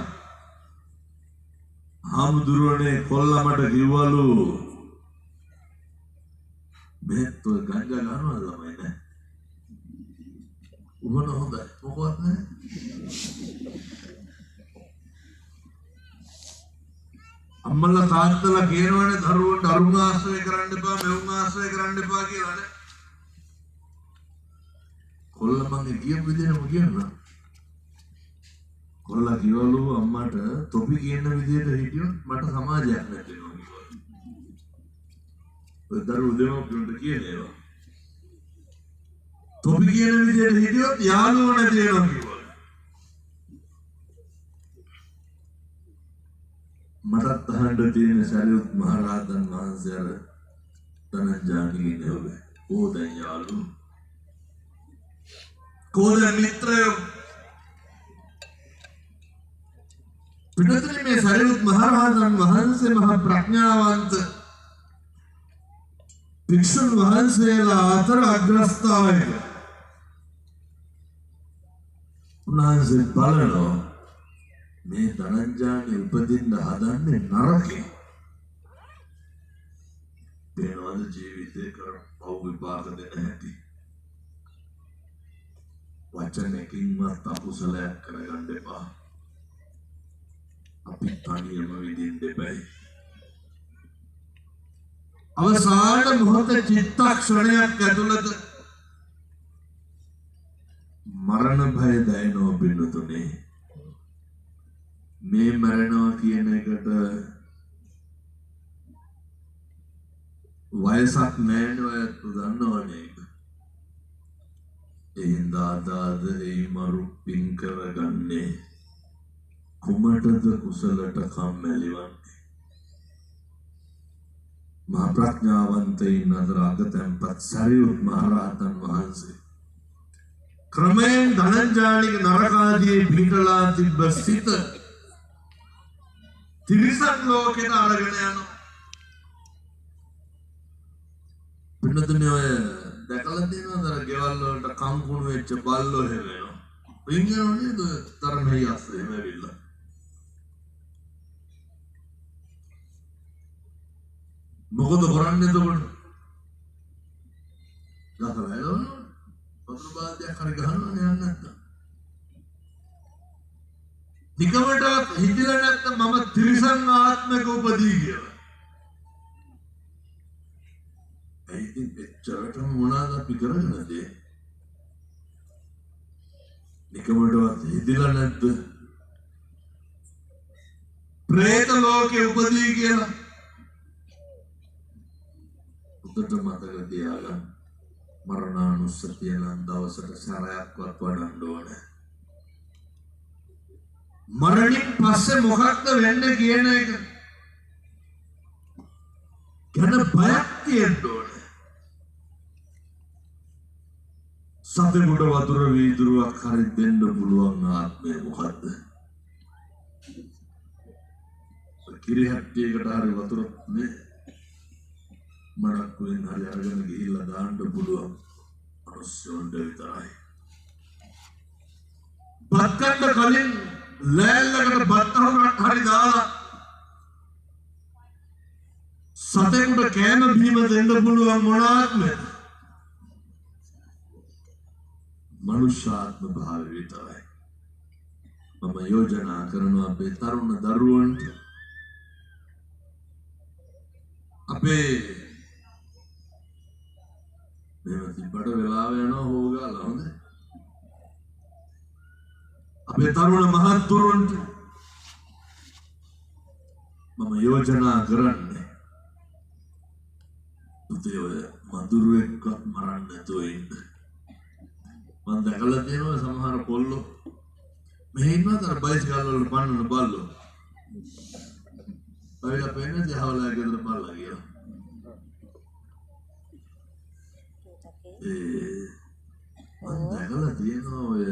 හාමුදුරුවනේ කොල්ලා මට කිව්වලු මෙත් ඔය ගංජා ගන්නවද ළමයි නෑ උඹන හොඳයි මොකවත් නෑ අම්මලා තාත්තලා කියනවනේ දරුවන්ට අරුණ ආශ්‍රය කරන්න එපා මෙවුන් ආශ්‍රය කරන්න එපා කියලා නේ කොල්ලා මගේ කියපු විදිහටම කියනවා කොල්ලා කිව්වලු අම්මට තොපි කියන විදිහට හිටියොත් මට සමාජයක් නැති වෙනවා කිව්වා. ඔය දරුවෝ දෙමව්පියන්ට කියනවා. තොපි කියන විදිහට හිටියොත් යාළුවෝ නැති වෙනවා කිව්වා. මටත් අහන්න තියෙන සරියුත් මහ රහතන් වහන්සේ අර ධනංජානි නෙවෙයි. ඕදන් යාළුවෝ. කෝද මිත්‍රයෝ පිටුතුනි මේ සරියුත් මහ රහතන් වහන්සේ මහ ප්‍රඥාවන්ත භික්ෂුන් වහන්සේලා අතර අග්‍රස්ථායක උන්වහන්සේ බලනවා මේ ධනංජානි උපදින්න හදන්නේ නරකේ වෙනවද ජීවිතේ කර පව් විපාක දෙන්න හැටි වචනකින්වත් අකුසලයක් කරගන්න එපා අපි තනියම විඳින්න දෙපයි අවසාන මොහොත චිත්තක්ෂණයක් ඇතුළත මරණ භය දැනෙනවා බින්දුතුනේ මේ මරණවා කියන එකට වයසක් නැහැ නේද දන්නවනේ එහින්දාදාද ඒ මරු පින් කරගන්නේ කුමටද කුසලට කම්මැලිවන්නේ මහා ප්‍රඥාවන්තයින් අතර අගතැන්පත් සරියුත් මහ රහතන් වහන්සේ ක්‍රමයෙන් ධනංජානිගේ නරකාදී පිටලා තිබ්බ සිත තිරිසන් ලෝකෙට අරගෙන යනවා පින්නතුනේ ඔය දැකලා තියෙනවද අර ගෙවල් වලට කම්කුණු වෙච්ච බල්ලෝ හැවෙනවා. රින්ගනෝ නේද තරමයි ආස්සේ හැවිලා. මොකද කරන්නේ එතකොට? ගහලා එළවන වතුර බාල්දියක් හරි ගහනවා නේ යන්න නැත්තම්. නිකමට හිතිලා නැත්තම් මම ත්‍රිසං ආත්මක උපදී කියලා. ඉතින් එච්චරටම මොනවාද අපි කරගෙනද නිකමටවත් හිතිලා නැද්ද ප්‍රේත ලෝකේ උපදී කියලා උදට මතක තියාගන්න මරණානුස්සතිය නම් දවසට සැරයක්වත් වඩන්න ඕනේ මරණින් පස්සේ මොකක්ද වෙන්නේ කියන එක ගැන බයක් තියෙන්න ඕනේ සතෙකුට වතුර වීදුරුවක් හරි දෙන්න පුළුවන් ආත්මය මොකද්ද? කිරිහට්ටියකට හරි වතුර නේ මඩක් වලින් හරි අරගෙන ගිහිල්ලා දාන්න පුළුවන් අනුස්සොන්ඩ විතරයි. බත්කන්න කලින් ලෑල්ලකට බත්තහරක් හරි දාලා සතෙකුට කෑම බීම දෙන්න පුළුවන් මොන ආත්මයද? මනුෂ්‍යාත්ම භාවය විතරයි. මම යෝජනා කරනවා අපේ තරුණ දරුවන්ට අපේ මේවා තිබ්බට වෙලාව යනවා හොගාලා හොඳ අපේ තරුණ මහත්තුරුන්ට මම යෝජනා කරන්නේ පුතේ ඔය මදුරුවෙක්වත් මරන්න නැතුව ඉන්න මම දැකලා තියෙනවා සමහර කොල්ලෝ මෙහෙ ඉන්නවද අර බයිසිකල් වල පන්නන බල්ලෝ බයිලා පේන්නේ දහවලා ගෙදර බල්ලා කියලා මම දැකලා තියෙනවා ඔය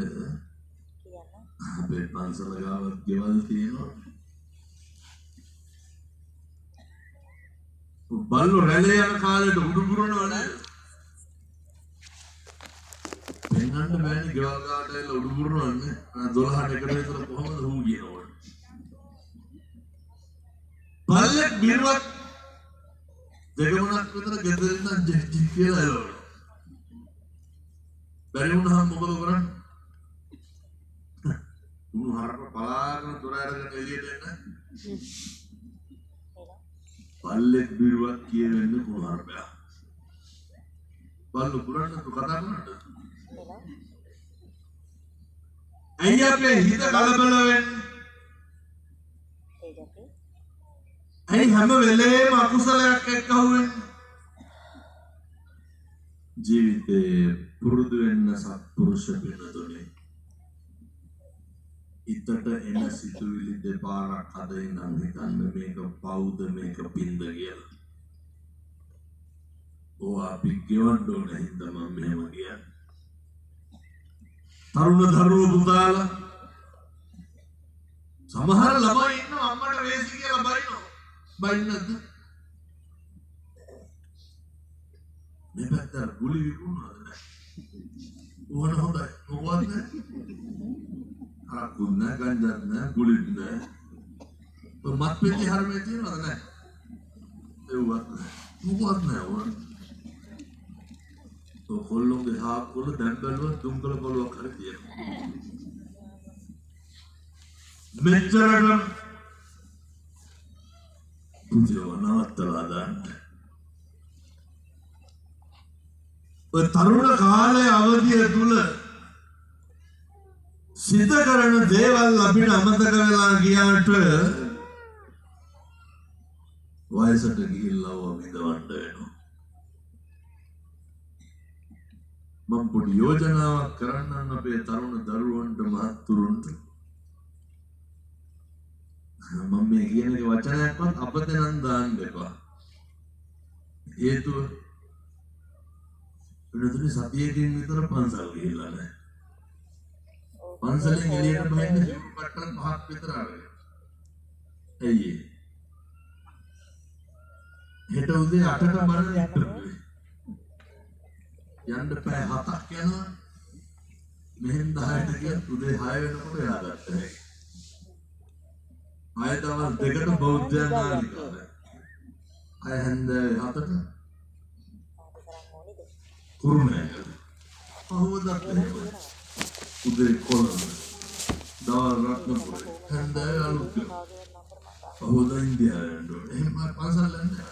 අපේ පන්සල ගාවත් ගෙවල් තියෙනවා. බල්ලෝ රැළේ යන කාලේට උඩු පුරනවා නේද? පෙන්නන්න බෑනේ ගෙවල් ගාවට ඇවිල්ලා උඩු පුරනවන්නේ. 12ට එකට විතර කොහොමද හු කියනවනේ. බල්ලෙක් බිරුවක් දෙගමනක් විතර ගෙදරින් නම් ජෙටි කියලා එළවනවා. බැරි වුණාම මොකද කරන්නේ? උණු හරක පලාගෙන දොර අරගෙන එළියට එන්න. බල්ලෙක් බිරුවක් කියවෙන්නේ කුණු හරපයා. බල්ලු පුරන්න තු කතා කරන්නද? ඇයි අපේ හිත කලබල වෙන්නේ? ඇයි හැම වෙලේම අකුසලයක් එක්ක අහුවෙන්නේ? ජීවිතේ පුරුදු වෙන්න සත්පුරුෂ වෙනතුනේ. ඉතට එන සිතුවිලි දෙපාරක් හදින් නම් හිතන්න මේක පවුද මේක පින්ද කියලා. ඕ අපි ගෙවන්න ඕන හින්දා මම මෙහෙම කියන්නේ. තරුණ දරුවෝ පුතාලා සමහර ළමයි ඉන්නවා අම්මට වේසි කියලා බයිනවා. බයින්නද? මේ පැත්තට ගුලි විකුණනවද නැහැ? ඕන හොඳයි. මොකවත් නැහැ. අරකුත් නැහැ, ගංජාත් නැහැ, ගුලිත් නැහැ. මත් පෙති හරමේ තියෙනවද නැහැ? ඒවත් නැහැ. මොකවත් නැහැ ඕන. කොල්ලොන්ගේ හාක්කොල දැන් බැලුවත් දුම්කල කොළුවක් හරි තියෙනවා. මෙච්චරට පුතියව නවත්තලා දාන්න. ඔය තරුණ කාලයේ අවධිය තුල සිද්ධ කරන දේවල් අපිට අමතක වෙලා ගියාට වයසට ගිහිල්ලා විඳවන්න වෙනවා. මම පොඩි යෝජනාවක් කරන්නම් අපේ තරුණ දරුවන්ට මහත්තුරුන්ට. මම මේ කියන වචනයක්වත් අපතේ නම් දාන්න එපා. හේතුව වෙනතුනේ සතියකින් විතර පන්සල් ගිහිල්ලා නැහැ. පන්සලෙන් එළියට බහින්න පට්ටන 5ක් විතර ආවේ. ඇයි ඒ? හෙට උදේ 8ට බණ ඉක්කුවේ. යන්න පැය 7ක් යනවා. මෙහෙන් 10ට ගියත් උදේ 6 වෙනකොට එහා ගත්තා. ආය දවස් දෙකට බෞද්ධයන් ආලිකාව. ආය හන්දේ 7ට කුරුණෑගල. පහවදත් එහෙම. උදේ කොළඹ. දවල් රත්නපුර. හන්දේ අලුත්. පහවද ඉන්දියාවෙන් දෝ. එහෙම පන්සල් යන්නේ.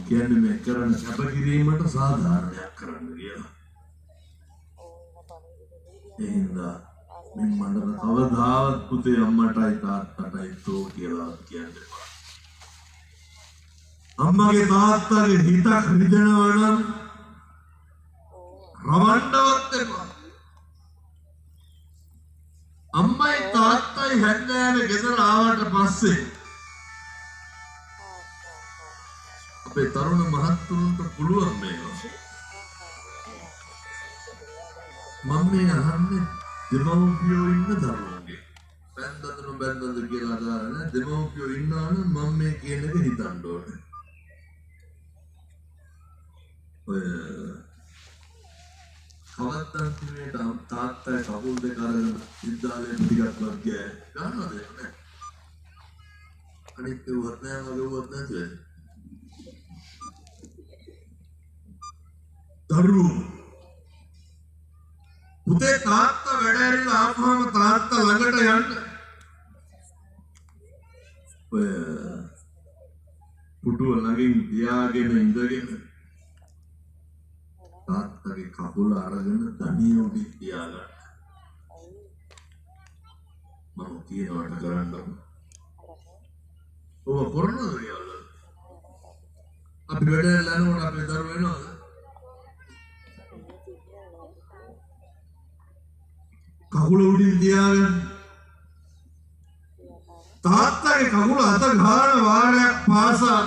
කියන්නේ මේ කරන කැපකිරීමට සාධාරණයක් කරන්න කියලා. එහෙනම් මම මන්ට කවදාවත් පුතේ අම්මටයි තාත්තටයි තෝ කියලා කියන්නේ. අම්මගේ තාත්තගේ හිතක් රිදෙනවා නම් රවණ්ඩවත් එපා. අම්මයි තාත්තයි හැන්දෑවේ ගෙදර ආවට පස්සේ අපේ තරුණ මහත්තුරුන්ට පුළුවන් මේවා. මම මේ අහන්නේ දෙමව්පියෝ ඉන්න දරුවන්ගේ. බැන්දද කියලා අදාළ දෙමව්පියෝ ඉන්නවා නම් මම මේ කියන එක හිතන්න ඕනේ. ඔය කවත්තන්තිනේ තාත්තා කවුල් දෙක අරගෙන විද්‍යාලයෙන් ටිකක් වගේ ගන්නවද නෑ. අනිත් ඒවත් නෑ වගේ වත් නැතුව. දරුවෝ පුතේ තාත්තා වැඩ ඇරිලා ආපුවම තාත්තා ළඟට යන්න. ඔය පුටුව ළඟින් තියාගෙන ඉඳගෙන තාත්තගේ කකුල අරගෙන ධනිය උඩින් තියාගන්න. මම කියනවට කරන්න. ඔබ කරනවද කියලා? අපි වැඩ යනකොට අපේ දරුවෝ එනවද? කකුල උඩින් තියාගෙන තාත්තගේ කකුල අත ගන්න වාරයක් පාසා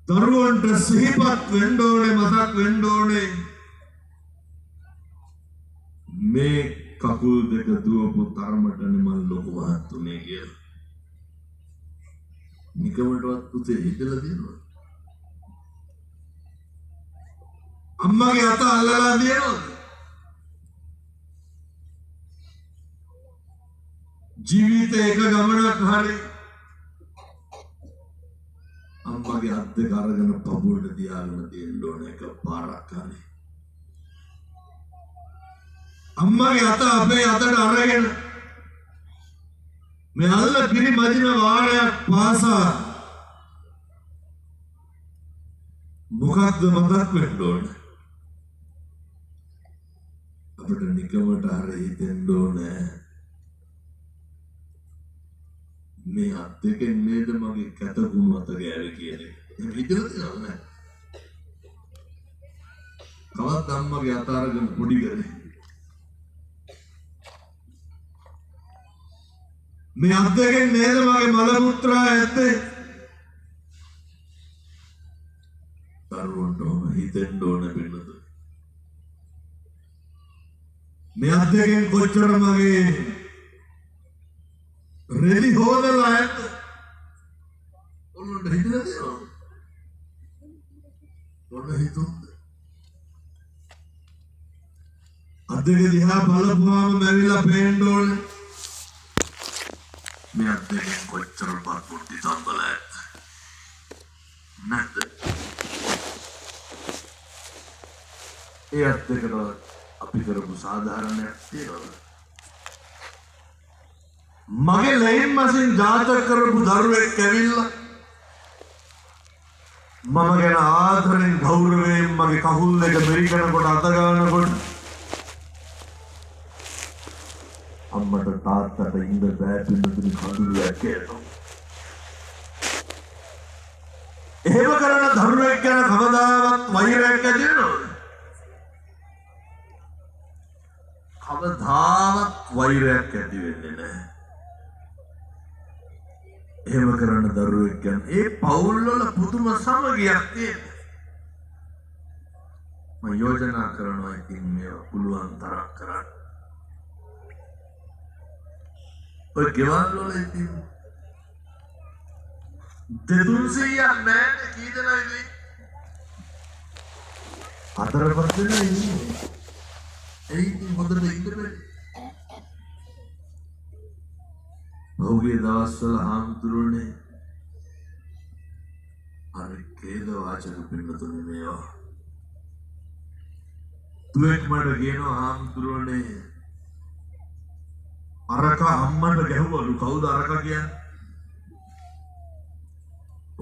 දරුවන්ට සිහිපත් වෙන්න ඕනේ, මතක් වෙන්න ඕනේ මේ කකුල් දෙක දුවපු තරමටනේ මම ලොකු වහත්තුනේ කියලා. නිකමටවත් පුතේ හිතලා තියෙනවා. අම්මගේ අත අල්ලලා දිනනවා. ජීවිතේ එක ගමනක් හරි අම්මගේ අත් දෙක අරගෙන පපුවට තියාගෙන තියෙන්න ඕන එක පාරක් හරි. අම්මගේ අත අපේ අතට අරගෙන මේ අල්ල පිරි මදින වාරයක් පාසා මොකක්ද මතක් වෙන්න ඕන? අපිට නිකමට හරි හිතෙන්න ඕනේ මේ අත් දෙකෙන් නේද මගේ කැතකුණු අත ගෑවේ කියන්නේ. එහෙම හිතලා තියෙනවද නැහැ? කවත් අම්මගේ අත අරගෙන පොඩි කරේ. මේ අත් දෙකෙන් නේද මගේ මල පුත්‍රා ඇත්තේ? දරුවන්ට ඕන හිතෙන්න ඕන වෙනද? මේ අත් දෙකෙන් කොච්චර මගේ රෙදි හොදලා ඇත්ත? ඔන්නට හිතලා තියෙනවා. ඔන්න හිතුවද? අත් දෙක දිහා බලපුවාම මැවිලා පේන්න ඕනේ. මේ අත් දෙකෙන් කොච්චර බත්පොට්ටි සම්බල ඇත්ත? නැද්ද? ඒ අත් දෙකට අපි කරපු සාධාරණයක් තියෙනවද? මගේ ලයින් මසින් ජාතක කරපු දරුවෙක් ඇවිල්ලා මම ගැන ආදරෙන් ගෞරවයෙන් මගේ කකුල් දෙක මෙරිකනකොට අත ගන්නකොට අම්මට තාත්තට ඉඳ බෑ පින්නතුනි කඳුළුවක් කියනවා. එහෙම කරන දරුවෙක් ගැන කවදාවත් වෛරයක් ඇති වෙනවද? කවදාවත් වෛරයක් ඇති වෙන්නේ නැහැ. එහෙම කරන දරුවෙක් ගැන ඒ පවුල් වල පුදුම සමගියක් තියෙනවා. මම යෝජනා කරනවා ඉතින් මේවා පුළුවන් තරම් කරන්න. ඔය ගෙවල් වල ඉතින් 200ක් නැහැ කී දෙනාද ඉන්නේ? 4-5 දෙනා ඉන්නේ. ඒ ඉතින් හොඳට ඉන්නේ. පහුගිය දවස්වල හාමුදුරුවනේ අර කේද වාචක පින්නතුනේ මේවා. තුෙක් මට කියනවා හාමුදුරුවනේ අරක අම්මට ගැහුවලු. කවුද අරක කියන්නේ?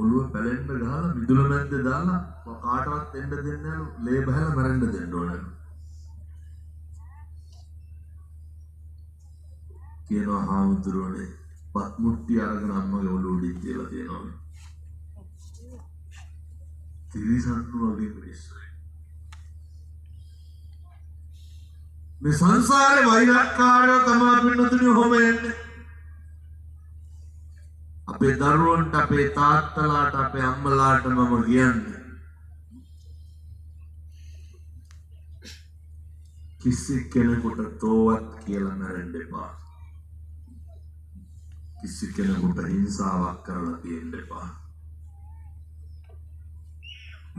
ඔළුව පැලෙන්න ගහලා මිදුල මැද්දේ දාලා කාටවත් එන්න දෙන්නේ නැලු. ලේ බහලා මරන්න දෙන්න ඕනලු. කියනවා හාමුදුරුවනේ පත් මුට්ටි අරගෙන අම්මගේ ඔළුව උඩින් තියලා තියෙනවා. තිරිසන්නු වගේ මිනිස්සු. මේ සංසාරේ වෛරක්කාරයෝ තමයි පින්නතුනි ඔහොම එන්නේ. අපේ දරුවන්ට අපේ තාත්තලාට අපේ අම්මලාට මම කියන්නේ කිසි කෙනෙකුට තෝවත් කියලා මැරෙන්න එපා. කිසි කෙනෙකුට හිංසාවක් කරලා තියෙන්න එපා.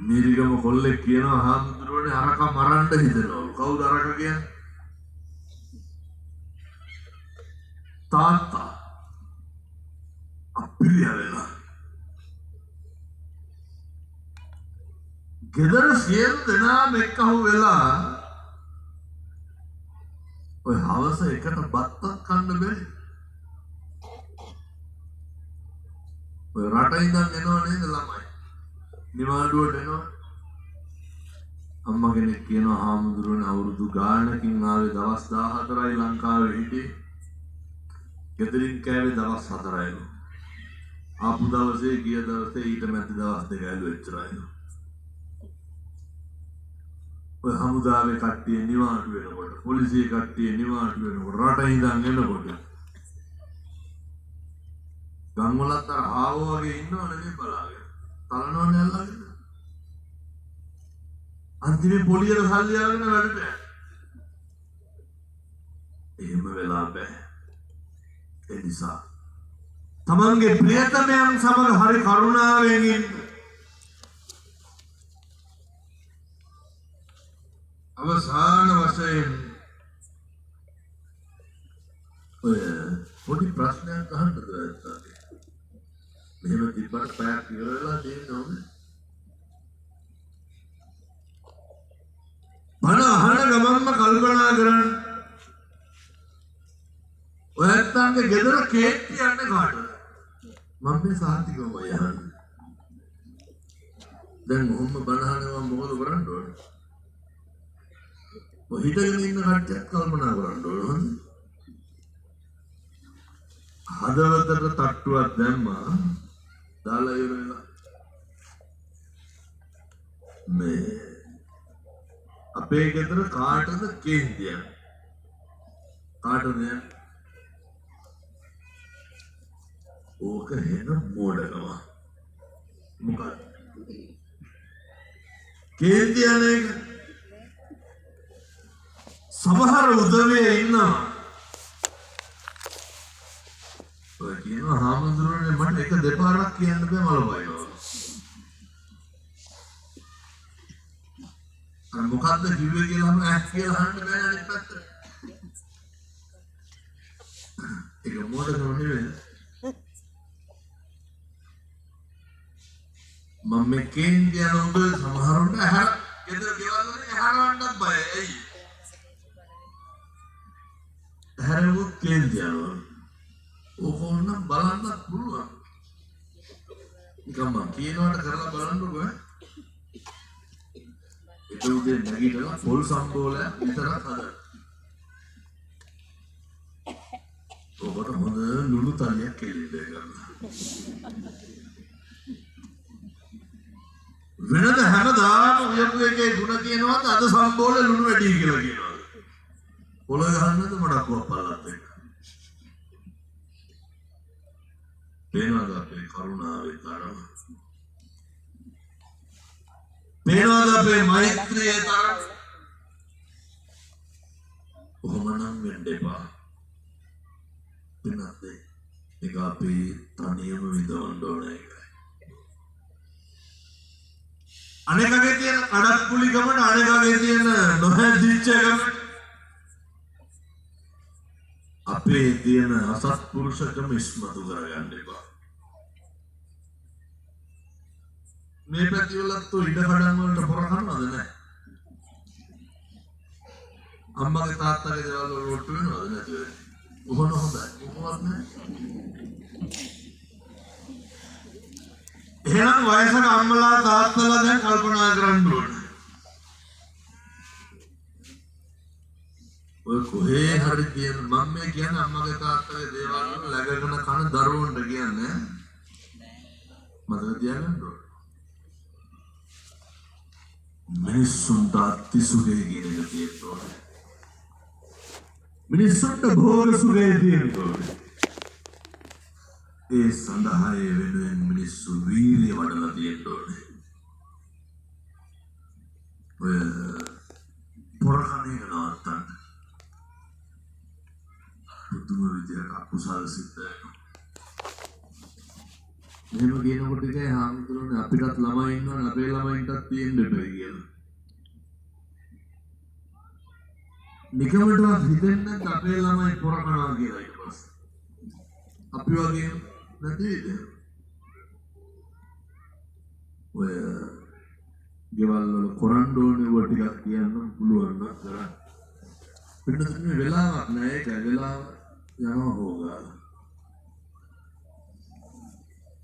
මිරිගම කොල්ලෙක් කියනවා හාමුදුරුවනේ අරක මරන්න හිතනවා. කවුද අරක කියන්නේ? තාත්තා. අපිරියලා. ගෙදර සියලු දෙනාම එක්කහුව වෙලා ඔය හවස එකට බත්තක් කන්න බැරි. ඔය රට ඉඳන් එනවා නේද ළමයි? නිවාඩුවට එනවා. අම්මා කෙනෙක් කියනවා හාමුදුරුවනේ අවුරුදු ගානකින් ආවේ දවස් 14යි ලංකාවේ හිටියේ. ගෙදරින් කෑවේ දවස් 4යිලු. ආපු දවසේ ගිය දවසේ ඊට මැද දවස් 2යිලු එච්චරයිලු. ඔය හමුදාවේ කට්ටිය නිවාඩු වෙනකොට, පොලිසිය කට්ටිය නිවාඩු වෙනකොට, රට ඉඳන් එනකොට ගම්වලත් අර ආවෝ වගේ ඉන්නවනේ නේ බලාගෙන. තලනවනේ අල්ලගෙන. අන්තිමේ පොලියට සල්ලි ආගෙන වැඩට. එහෙම වෙලා බෑ. ඒ නිසා තමන්ගේ ප්‍රියතමයන් සමග හරි කරුණාවෙන් ඉන්න. අවසාන වශයෙන් ඔය පොඩි ප්‍රශ්නයක් අහන්න දුන්නා. මෙහෙම තිබ්බට පැයක් ඉවර වෙලා තියෙනවා නේ. මන අහන ගමන්ම කල්පනා කරන්න. ඔයත්තන්ගේ ගෙදර කේක් තියන්නේ කාටද? මම මේ සාහිතිකම යහන්නේ. දැන් මොහොම බනහනවා මොකද කරන්න ඕනේ? ඔය හිතගෙන ඉන්න කට්ටියක් කල්පනා කරන්න ඕනේ. හදවතට තට්ටුවක් දැම්මා. දාලා ඉවරලා. මේ අපේ ගෙදර කාටද කේක් තියන්නේ? කාටද? ඕක හෙන මෝඩකම. මොකක්ද? කේක් තියන එක සමහර උදවිය ඉන්නවා. ඔය කියනවා හාමුදුරනේ මට එක දෙපාරක් කියන්න බෑ මල වයින්නවා. අර මොකද්ද කිව්වේ කියලා මම ඇස් කියලා අහන්න බෑ අනිත් පැත්තට. ඒක මොඩකම නෙවෙයි. මම මේ කේන්දිය නෝබ සමහරවිට අහලා ගෙදර ගෙවල් වලින් අහන්නත් බයයි. ඇයි? හැරෙවුත් කේන්දිය නෝබ ඕකෝන්න බලන්න පුළුවන්. නිකම්ම කියනවට කරලා බලන්නකෝ. ඒක උදේ නැගිටලා පොල් සම්බෝලයක් විතරක් හදන්න. ඔබට හොඳ ලුණු තලියක් කෙලින්න ගන්න. වෙනද හැමදාම උයපු එකේ ಗುಣ කියනවාද අද සම්බෝලේ ලුණු වැඩි කියලා කියනවා. පොළ ගහන්නද මඩක් වප්පල්ලත් එක. පේනවාද අපේ කරුණාවේ තරම? පේනවාද අපේ මෛත්‍රියේ තරම? කොහොමනම් වෙන්න එපා. වෙනත් ඒක අපි තනියම විඳවන්න ඕනේ. අනේකගේ තියෙන අඩක්කුලිකමට අනේකගේ තියෙන නොහැදිච්ච එකම අපේ තියෙන අසත්පුරුෂකම ඉස්මතු කරගන්න එපා. මේ පැතිවලත් ඉඩ කඩන් වලට පොර කරනවද නැහැ? අම්මගේ තාත්තගේ දේවල් වල රොට්ටු වෙනවද නැති වෙන්නේ? කොහොම හොඳයි. කොහොමවත් නැහැ. එහෙනම් වයසක අම්මලා තාත්තලා දැන් කල්පනා කරන්න ඕනේ. ඔය කොහේ හරි කියන මම මේ කියන්නේ අම්මගේ තාත්තගේ දේවල් වල läගගෙන කන දරුවන්ට කියන්නේ මතක තියාගන්න ඕනේ. මිනිස්සුන්ට අතිසුඛය කියන එක තියෙනවා. මිනිස්සුන්ට භෝග සුඛය තියෙනවා. ඒ සඳහා ඒ වෙනුවෙන් මිනිස්සු වීර්ය වඩලා තියෙනවා. ඔය පොරකණේ නවත්තන්න. පුදුම විදියට අකුසල් සිද්ධ වෙනවා. මෙහෙම කියනකොට එකයි හාමුදුරනේ අපිටත් ළමයි ඉන්නවනේ අපේ ළමයින්ටත් තියෙන්න බෑ කියලා. නිකමටවත් හිතෙන්නේ නැත් අපේ ළමයි පොරකනවා කියලා ඊට පස්සේ. අපි වගේ නැතිද? ඔය ගෙවල් වල කරන්න ඕනේ ව ටිකක් කියන්න පුළුවන් නම් කරන්න. පිටුතුනේ වෙලාවක් නැහැ ඒක වෙලාව යනවා හොගා.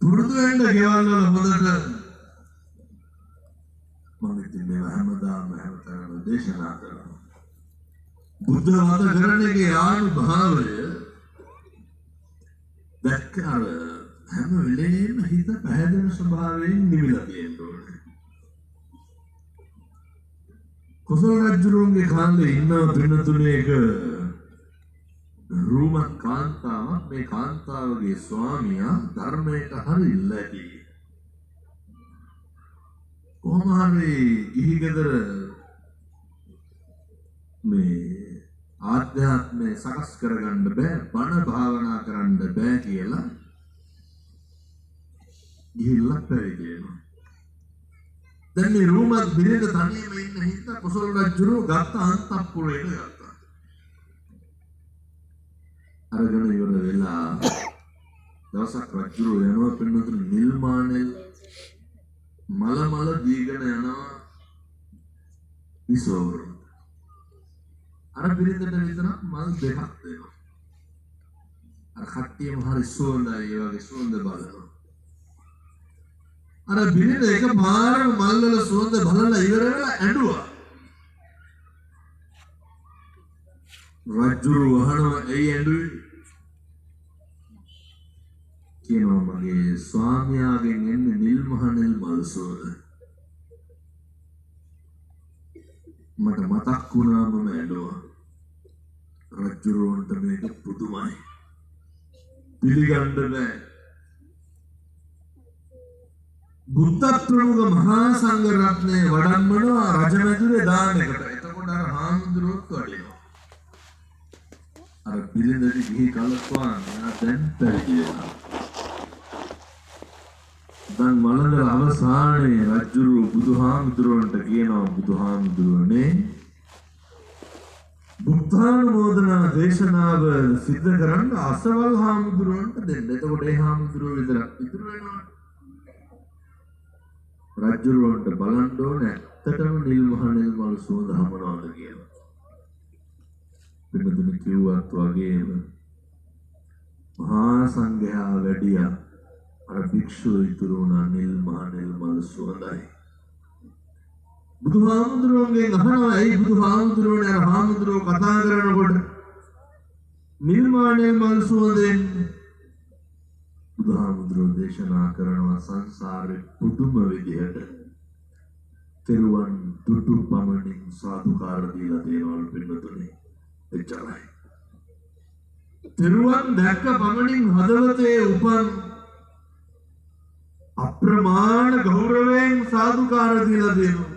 පුරුදු වෙන්න ගෙවල් වල හොඳට මම ඉතින් මේ හැමදාම හැමතැනම දේශනා කරනවා. බුද්ධ මත කරන එකේ ආනුභාවය දැක්කම හැම වෙලේම හිත පැහැදෙන ස්වභාවයෙන් නිවිලා තියෙනවා. කුසල රජුගේ කාලේ ඉන්න පින්නතුනේ එක රූමත් කාන්තාවක් මේ කාන්තාවගේ ස්වාමියා ධර්මයට හරි ඉල්ලති. කොහොම හරි ගිහි ගෙදර මේ ආධ්‍යාත්මය සකස් කරගන්න බෑ බණ භාවනා කරන්න බෑ කියලා ගිහිල්ලා පැවිදි වෙනවා. දැන් මේ රෝමත් බිරිඳ තනියම ඉන්න හින්දා කොසල් රජුරු ගත්ත අන්තපුරේට ගත්තා. අරගෙන ඉවර වෙලා දවසක් රජුරු යනවා පින්නතුන් නිල්මානෙල් මල දීගෙන යනවා විසෝර. අර බිරිඳට විතරක් මල් දෙකක් දෙනවා. අර කට්ටියම හරි සුවඳයි ඒ වගේ සුවඳ බලනවා. අර බිරිඳ එක පාරම මල් වල සුවඳ බලලා ඉවර වෙලා ඇඬුවා. රජුරු වහනවා ඇයි ඇඬුවේ? කියනවා මගේ ස්වාමියාගෙන් එන්නේ නිල්මහනෙල් මල් සුවඳ. මට මතක් වුණාම ඇඬුවා. රජුරුවන්ට මේක පුදුමයි. පිළිගන්න බෑ. බුද්ධ ප්‍රමුඛ මහා සංඝ රත්නයේ වඩම්මනවා රජමැදුරේ දානයකට. එතකොට අර හාමුදුරුවෝ වඩිනවා. අර බිරිඳට ගිහි කලස්වා දැන් පැවිදි වෙනවා. දැන් මලඳ අවසානයේ රජුරු බුදුහාමුදුරුවන්ට කියනවා බුදුහාමුදුරුවනේ බුද්ධානුමෝදනා දේශනාව සිද්ධ කරන්න අසවල් හාමුදුරුවන්ට දෙන්න. එතකොට ඒ හාමුදුරුවෝ විතරක් ඉතුරු වෙනවා. රජුරුවන්ට බලන්න ඕනේ ඇත්තටම නිල්මහනෙල් මල් සුවඳ හමනවාද කියලා. පින්නතුනි කිව්වත් වගේම මහා සංඝයා වැඩියා අර භික්ෂුව ඉතුරු වුණා නිල්මහනෙල් මල් සුවඳයි. බුදුහාමුදුරුවන්ගෙන් අහනවා ඇයි බුදුහාමුදුරුවනේ අර හාමුදුරුවෝ කතා කරනකොට නිල්මහනෙල් මල් සුවඳෙන්? බුදුහාමුදුරුවෝ දේශනා කරනවා සංසාරේ පුදුම විදිහට තෙරුවන් දුටු පමණින් සාදුකාර දීලා දෙනවලු පින්නතුනේ. එච්චරයි. තෙරුවන් දැක්ක පමණින් හදවතේ උපන් අප්‍රමාණ ගෞරවයෙන් සාදුකාර දීලා දෙනවා.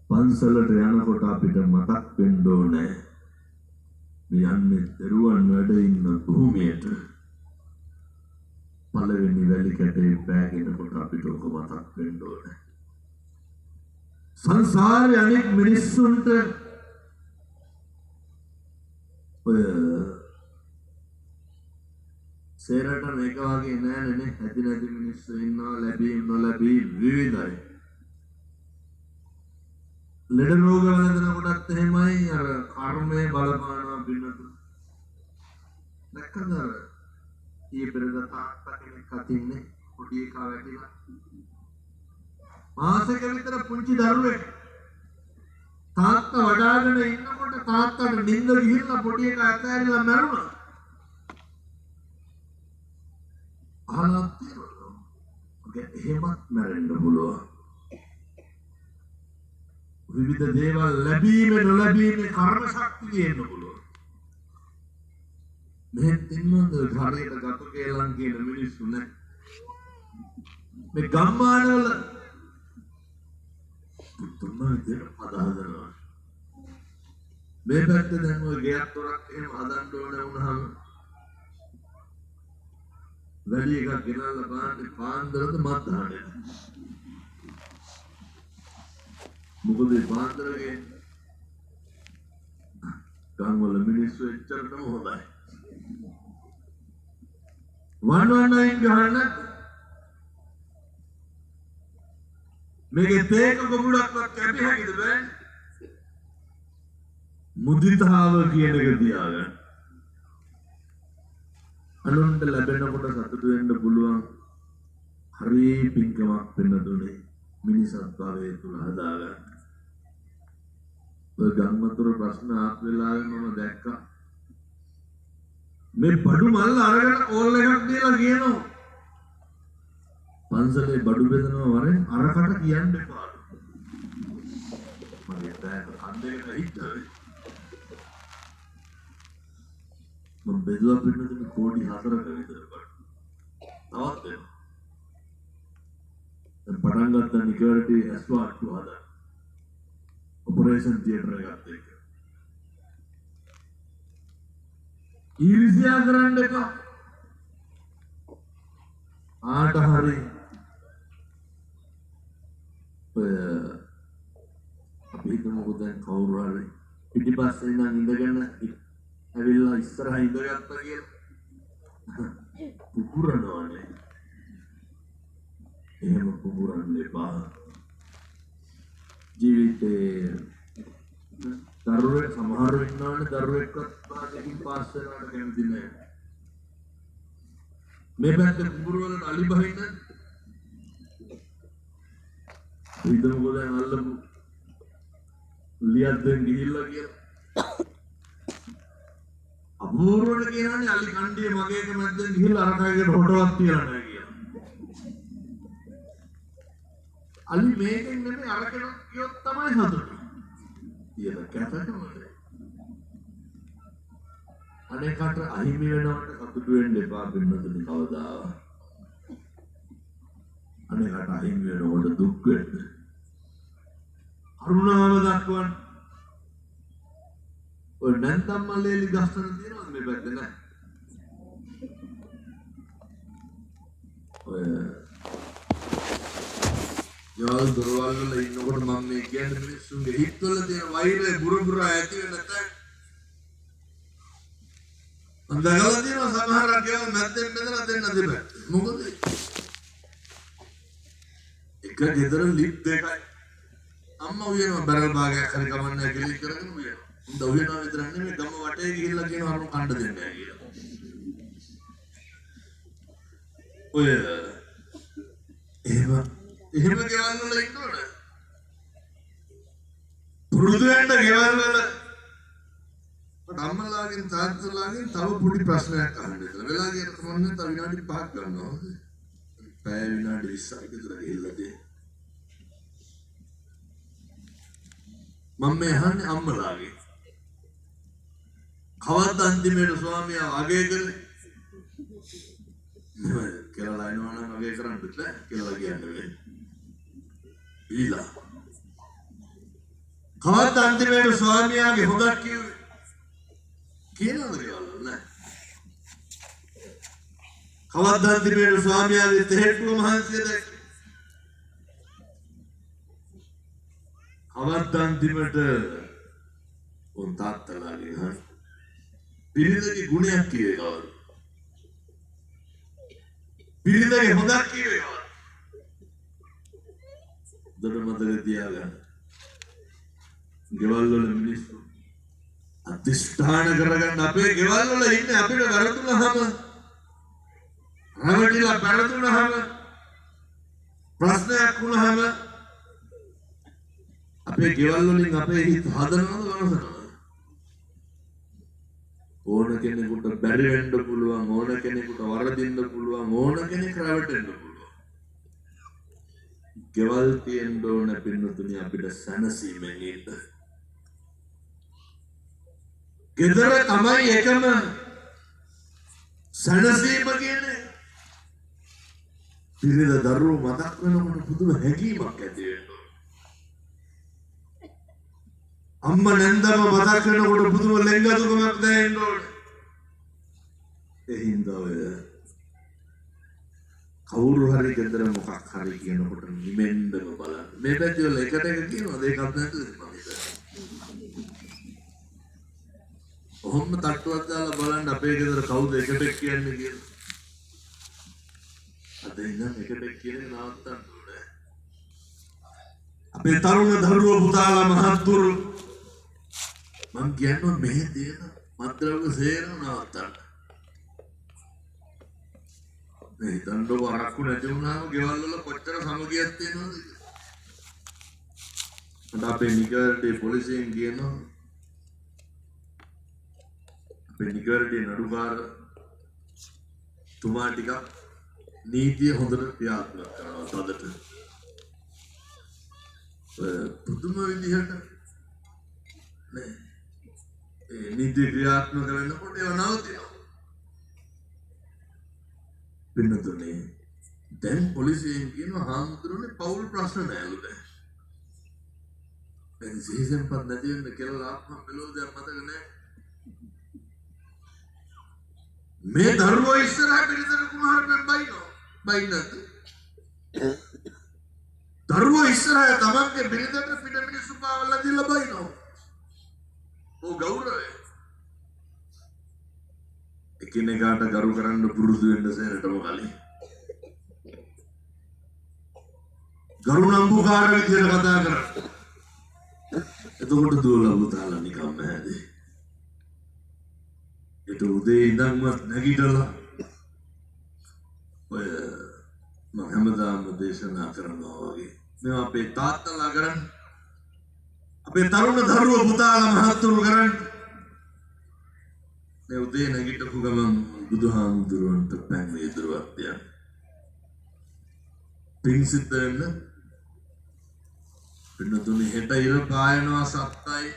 පන්සලට යනකොට අපිට මතක් වෙන්න ඕනේ මේ යන්නේ දරුවන් වැඩ ඉන්න භූමියට. පළවෙනි වැලි කැටේ පෑගෙනකොට අපිට ඔක මතක් වෙන්න ඕනේ. සංසාරේ අනෙක් මිනිස්සුන්ට ඔය සේරට මේක වගේ නෑ නේ. ඇති නැති මිනිස්සු ඉන්නවා ලැබී නොලැබී විවිධයි. ලෙඩ රෝග වලදනකොටත් එහෙමයි අර කර්මය බලපානවා පින්නතු. දැක්කද අර ඊයේ පෙරේද තාත්තා කෙනෙක් අතින්නේ පොඩි එකා වැටිලා මාසෙක විතර පුංචි දරුවෙක් තාත්තා වඩාගෙන ඉන්නකොට තාත්තට නිින්ද ගිහිල්ලා පොඩි එකා ඇතෑරිලා මැරුණා. අහලත් තියෙනවා. ඔගේ එහෙමත් මැරෙන්න පුළුවන්. විවිධ දේවල් ලැබීමේ නොලැබීමේ කර්ම ශක්තිය තියෙන්න පුළුවන්. මේ තින්නොත් හරියට ගතු කේලම් කියන මිනිස්සු නෑ. මේ ගම්මානවල පුදුම විදිහට හදාගන්නවා. මේ පැත්තේ දැන් ඔය ගෙයක් තොරක් එහෙම හදන්න ඕන වුණාම වැඩි එකක් ගෙනල්ලා බලන්න පාන්දරද මත්හානේ. මොකද මේ පාන්දරගේ ගම්වල මිනිස්සු එච්චරටම හොඳයි. වන්නවන්නයින් ගහන්න මේකේ තේක ගොමුඩක්වත් කැපි හැකිද බෑ. මුදිතාව කියන එක තියාගන්න. අනුන්ට ලැබෙනකොට සතුටු වෙන්න පුළුවන්. හරි පින්කමක් වෙන්න දුන්නේ මිනිසත් භාවයේ තුල හදාගන්න. ඔය ගම්මතුර ප්‍රශ්න ආප් වෙලාවේ මම දැක්කා මේ බඩු මල්ල අරගෙන ඕල් එකක් දීලා කියනවා පන්සලේ බඩු බෙදනවා වරෙන් අරකට කියන්න එපා. මගේ දැන් අන්දේකට හිට්ටවේ මම බෙදුවා පින්නදින කෝටි 4ක විතර බඩු. තවත් වෙනවා. දැන් පටන් ගත්තා නිකවරටි ඇස්වාට්ටු හදන්න. ඔපරේෂන් ඔපරේෂන් තියටර් එකත් එක්ක. ඊර්ෂ්‍යා කරන්න එපා. ආට හරි අපි හිතමුකෝ දැන් කවුරු හරි පිටිපස්සේ ඉඳන් ඉඳගෙන ඇවිල්ලා ඉස්සරහ ඉඳගත්තා කියලා පුපුරනවානේ. එහෙම පුපුරන්න එපා. ජීවිතේ දරුවෙක් සමහරව ඉන්නවනේ දරුවෙක්වත් පාසකින් පාස් වෙනවට කැමති නෑ. මේ පැත්තේ පුපුරවල අලි බහින්න හිතමුකෝ දැන් අල්ලපු ලියද්දෙන් ගිහිල්ලා කියලා අපූර්වට කියනවානේ අලි කණ්ඩියේ මගේක මැද්දෙන් ගිහිල්ලා අරකයකට හොටවක් තියලා නැහැ කියලා. අලි මේකෙන් නෙමෙයි අරකට කියොත් තමයි සතුට. කියලා කැතකමද? අනේකට අහිමි වෙනවට සතුටු වෙන්න එපා පින්නතුනි කවදාවත්. අනේකට අහිමි වෙනවට දුක් වෙන්න. කරුණාව දක්වන්න. ඔය නැන්තම් මල්ලේලි ගස්තන තියෙනවද මේ පැත්තේ නෑ. ඔය යෝල් දොරවල් වල ඉන්නකොට මම මේ කියන්නේ මිනිස්සුන්ගේ හිතවල තියෙන වෛරය බුරුබුරා ඇති වෙන නැත්නම් අන්දගල තියෙන සමහරක් ඒවා මැද්දෙන් බෙදලා දෙන්න දෙපැත්ත. මොකද එක ගෙදර ලිප් දෙකයි අම්මා උයනවා බැරල් භාගයක් හරි කමන්නේ කියලා කරගෙන උයනවා. උන්ද උයනවා විතර නෙමෙයි ගම වටේ ගිහිල්ලා කියනවා අර කණ්ඩ දෙන්නේ නැහැ කියලා. ඔය එහෙම ගෙවල් වල ඉන්නවනේ. පුරුදු වෙන්න ගෙවල් වල අම්මලාගෙන් තාත්තලාගෙන් තව පොඩි ප්‍රශ්නයක් අහන්න ඉතල. වෙලා ගියට මොන්නේ තව විනාඩි 5ක් ගන්නවා. පැය විනාඩි 20ක් විතර ගිහිල්ලා තියෙනවා. මම මේ අහන්නේ අම්මලාගේ. කවද්ද අන්තිමේට ස්වාමියා අගේ කරේ? කියලා ලයිනවනම් අගේ කරන්න බෑ කියලා කියන්නේ. ඊළා. කවද්ද අන්තිමේට ස්වාමියාගේ හොදක් කිව්වේ? කියනවද කියලා නෑ. කවද්ද අන්තිමේට ස්වාමියාගේ තෙහෙට්ටුව මහන්සිය දැක්කේ? කවද්ද අන්තිමට උන් තාත්තලාගේ හරි පිරිඳගේ ගුණයක් කියේ කවද? පිරිඳගේ හොදක් කියේ කවද? දොඩ මතක තියාගන්න. ගෙවල් වල මිනිස්සු අධිෂ්ඨාන කරගන්න අපේ ගෙවල් වල ඉන්නේ අපිට වැරදුනහම රවටිලා වැරදුනහම ප්‍රශ්නයක් වුණාම අපේ ගෙවල් වලින් අපේ හිත හදනවද වනසනවද? ඕන කෙනෙකුට බැරි වෙන්න පුළුවන්, ඕන කෙනෙකුට වරදින්න පුළුවන්, ඕන කෙනෙක් රැවටෙන්න පුළුවන්. ගෙවල් තියෙන්න ඕන පින්නතුනි අපිට සැනසීමෙන් ඉන්න. ගෙදර තමයි එකම සැනසීම කියන්නේ. පිරිද දරුවෝ මතක් වෙනකොට පුදුම හැඟීමක් ඇති වෙනවා. අම්මා නැන්දම මතක් වෙනකොට පුදුම ලෙන්ගතුකමක් දැනෙන්න ඕනේ. ඒ හින්දා ඔය කවුරු හරි ගෙදර මොකක් හරි කියනකොට නිමෙන්නම බලන්න. මේ පැති වල එකට එක කියනවා දෙකක් නැතුව මම හිතන්නේ. ඔහොම තට්ටුවක් දාලා බලන්න අපේ ගෙදර කවුද එකට කියන්නේ කියලා. අද ඉඳන් එකට කියන්නේ නවත්තන්න ඕනේ. අපේ තරුණ දරුවෝ පුතාලා මහත්තුරු මං කියන්නේ මේ දේන මත්ද්‍රව්‍ය සේරම නවත්තන්න. මේ දඬුව අරක්කු නැති වුණාම ගෙවල් වල කොච්චර සමගියක් තියෙනවද කියලා. අපේ නිගර්ඩේ පොලිසියෙන් කියනවා අපේ නිගර්ඩේ නඩුකාර තුමා ටිකක් නීතිය හොඳට ක්‍රියාත්මක කරනවා තදට. පුදුම විදිහට නේ ඒ නීති ක්‍රියාත්මක කරනකොට ඒව නවතිනවා. පින්නතුනේ දැන් පොලිසියෙන් කියනවා හාමුදුරනේ පෞල් ප්‍රශ්න නෑලු දැන්. මේ විශේෂයෙන් පත් නැති වෙන්න කියලා ආත්ම මෙලෝදියක් මතක නැහැ. මේ දරුවෝ ඉස්සරහට පිළිතර කුමාරයන් බයිනොත් දරුවෝ ඉස්සරහ තමන්ගේ පිළිතර පිට මිනිස්සු පාවලා දීලා බයිනෝ. ඕ ගෞරවය. එකිනෙකාට ගරු කරන්න පුරුදු වෙන්න සෑරටම කලින්. ගරු නම්බුකාර විදියට කතා කරන්න. එතකොට දුවලා පුතාලා නිකම් නැහැදී. ඒක උදේ ඉඳන්ම නැගිටලා ඔය මම හැමදාම දේශනා කරනවා වගේ මේවා අපේ තාත්තලා කරන්නේ අපේ තරුණ දරුවෝ පුතාලා මහත්තුරු කරන්නේ මේ උදේ නැගිටපු ගමන් බුදුහාමුදුරුවන්ට පැන් වේදුරුවක් තියන්න පින් සිද්ධ වෙන්න පින්නතුනේ හෙට ඉර පායනවා සත්තයි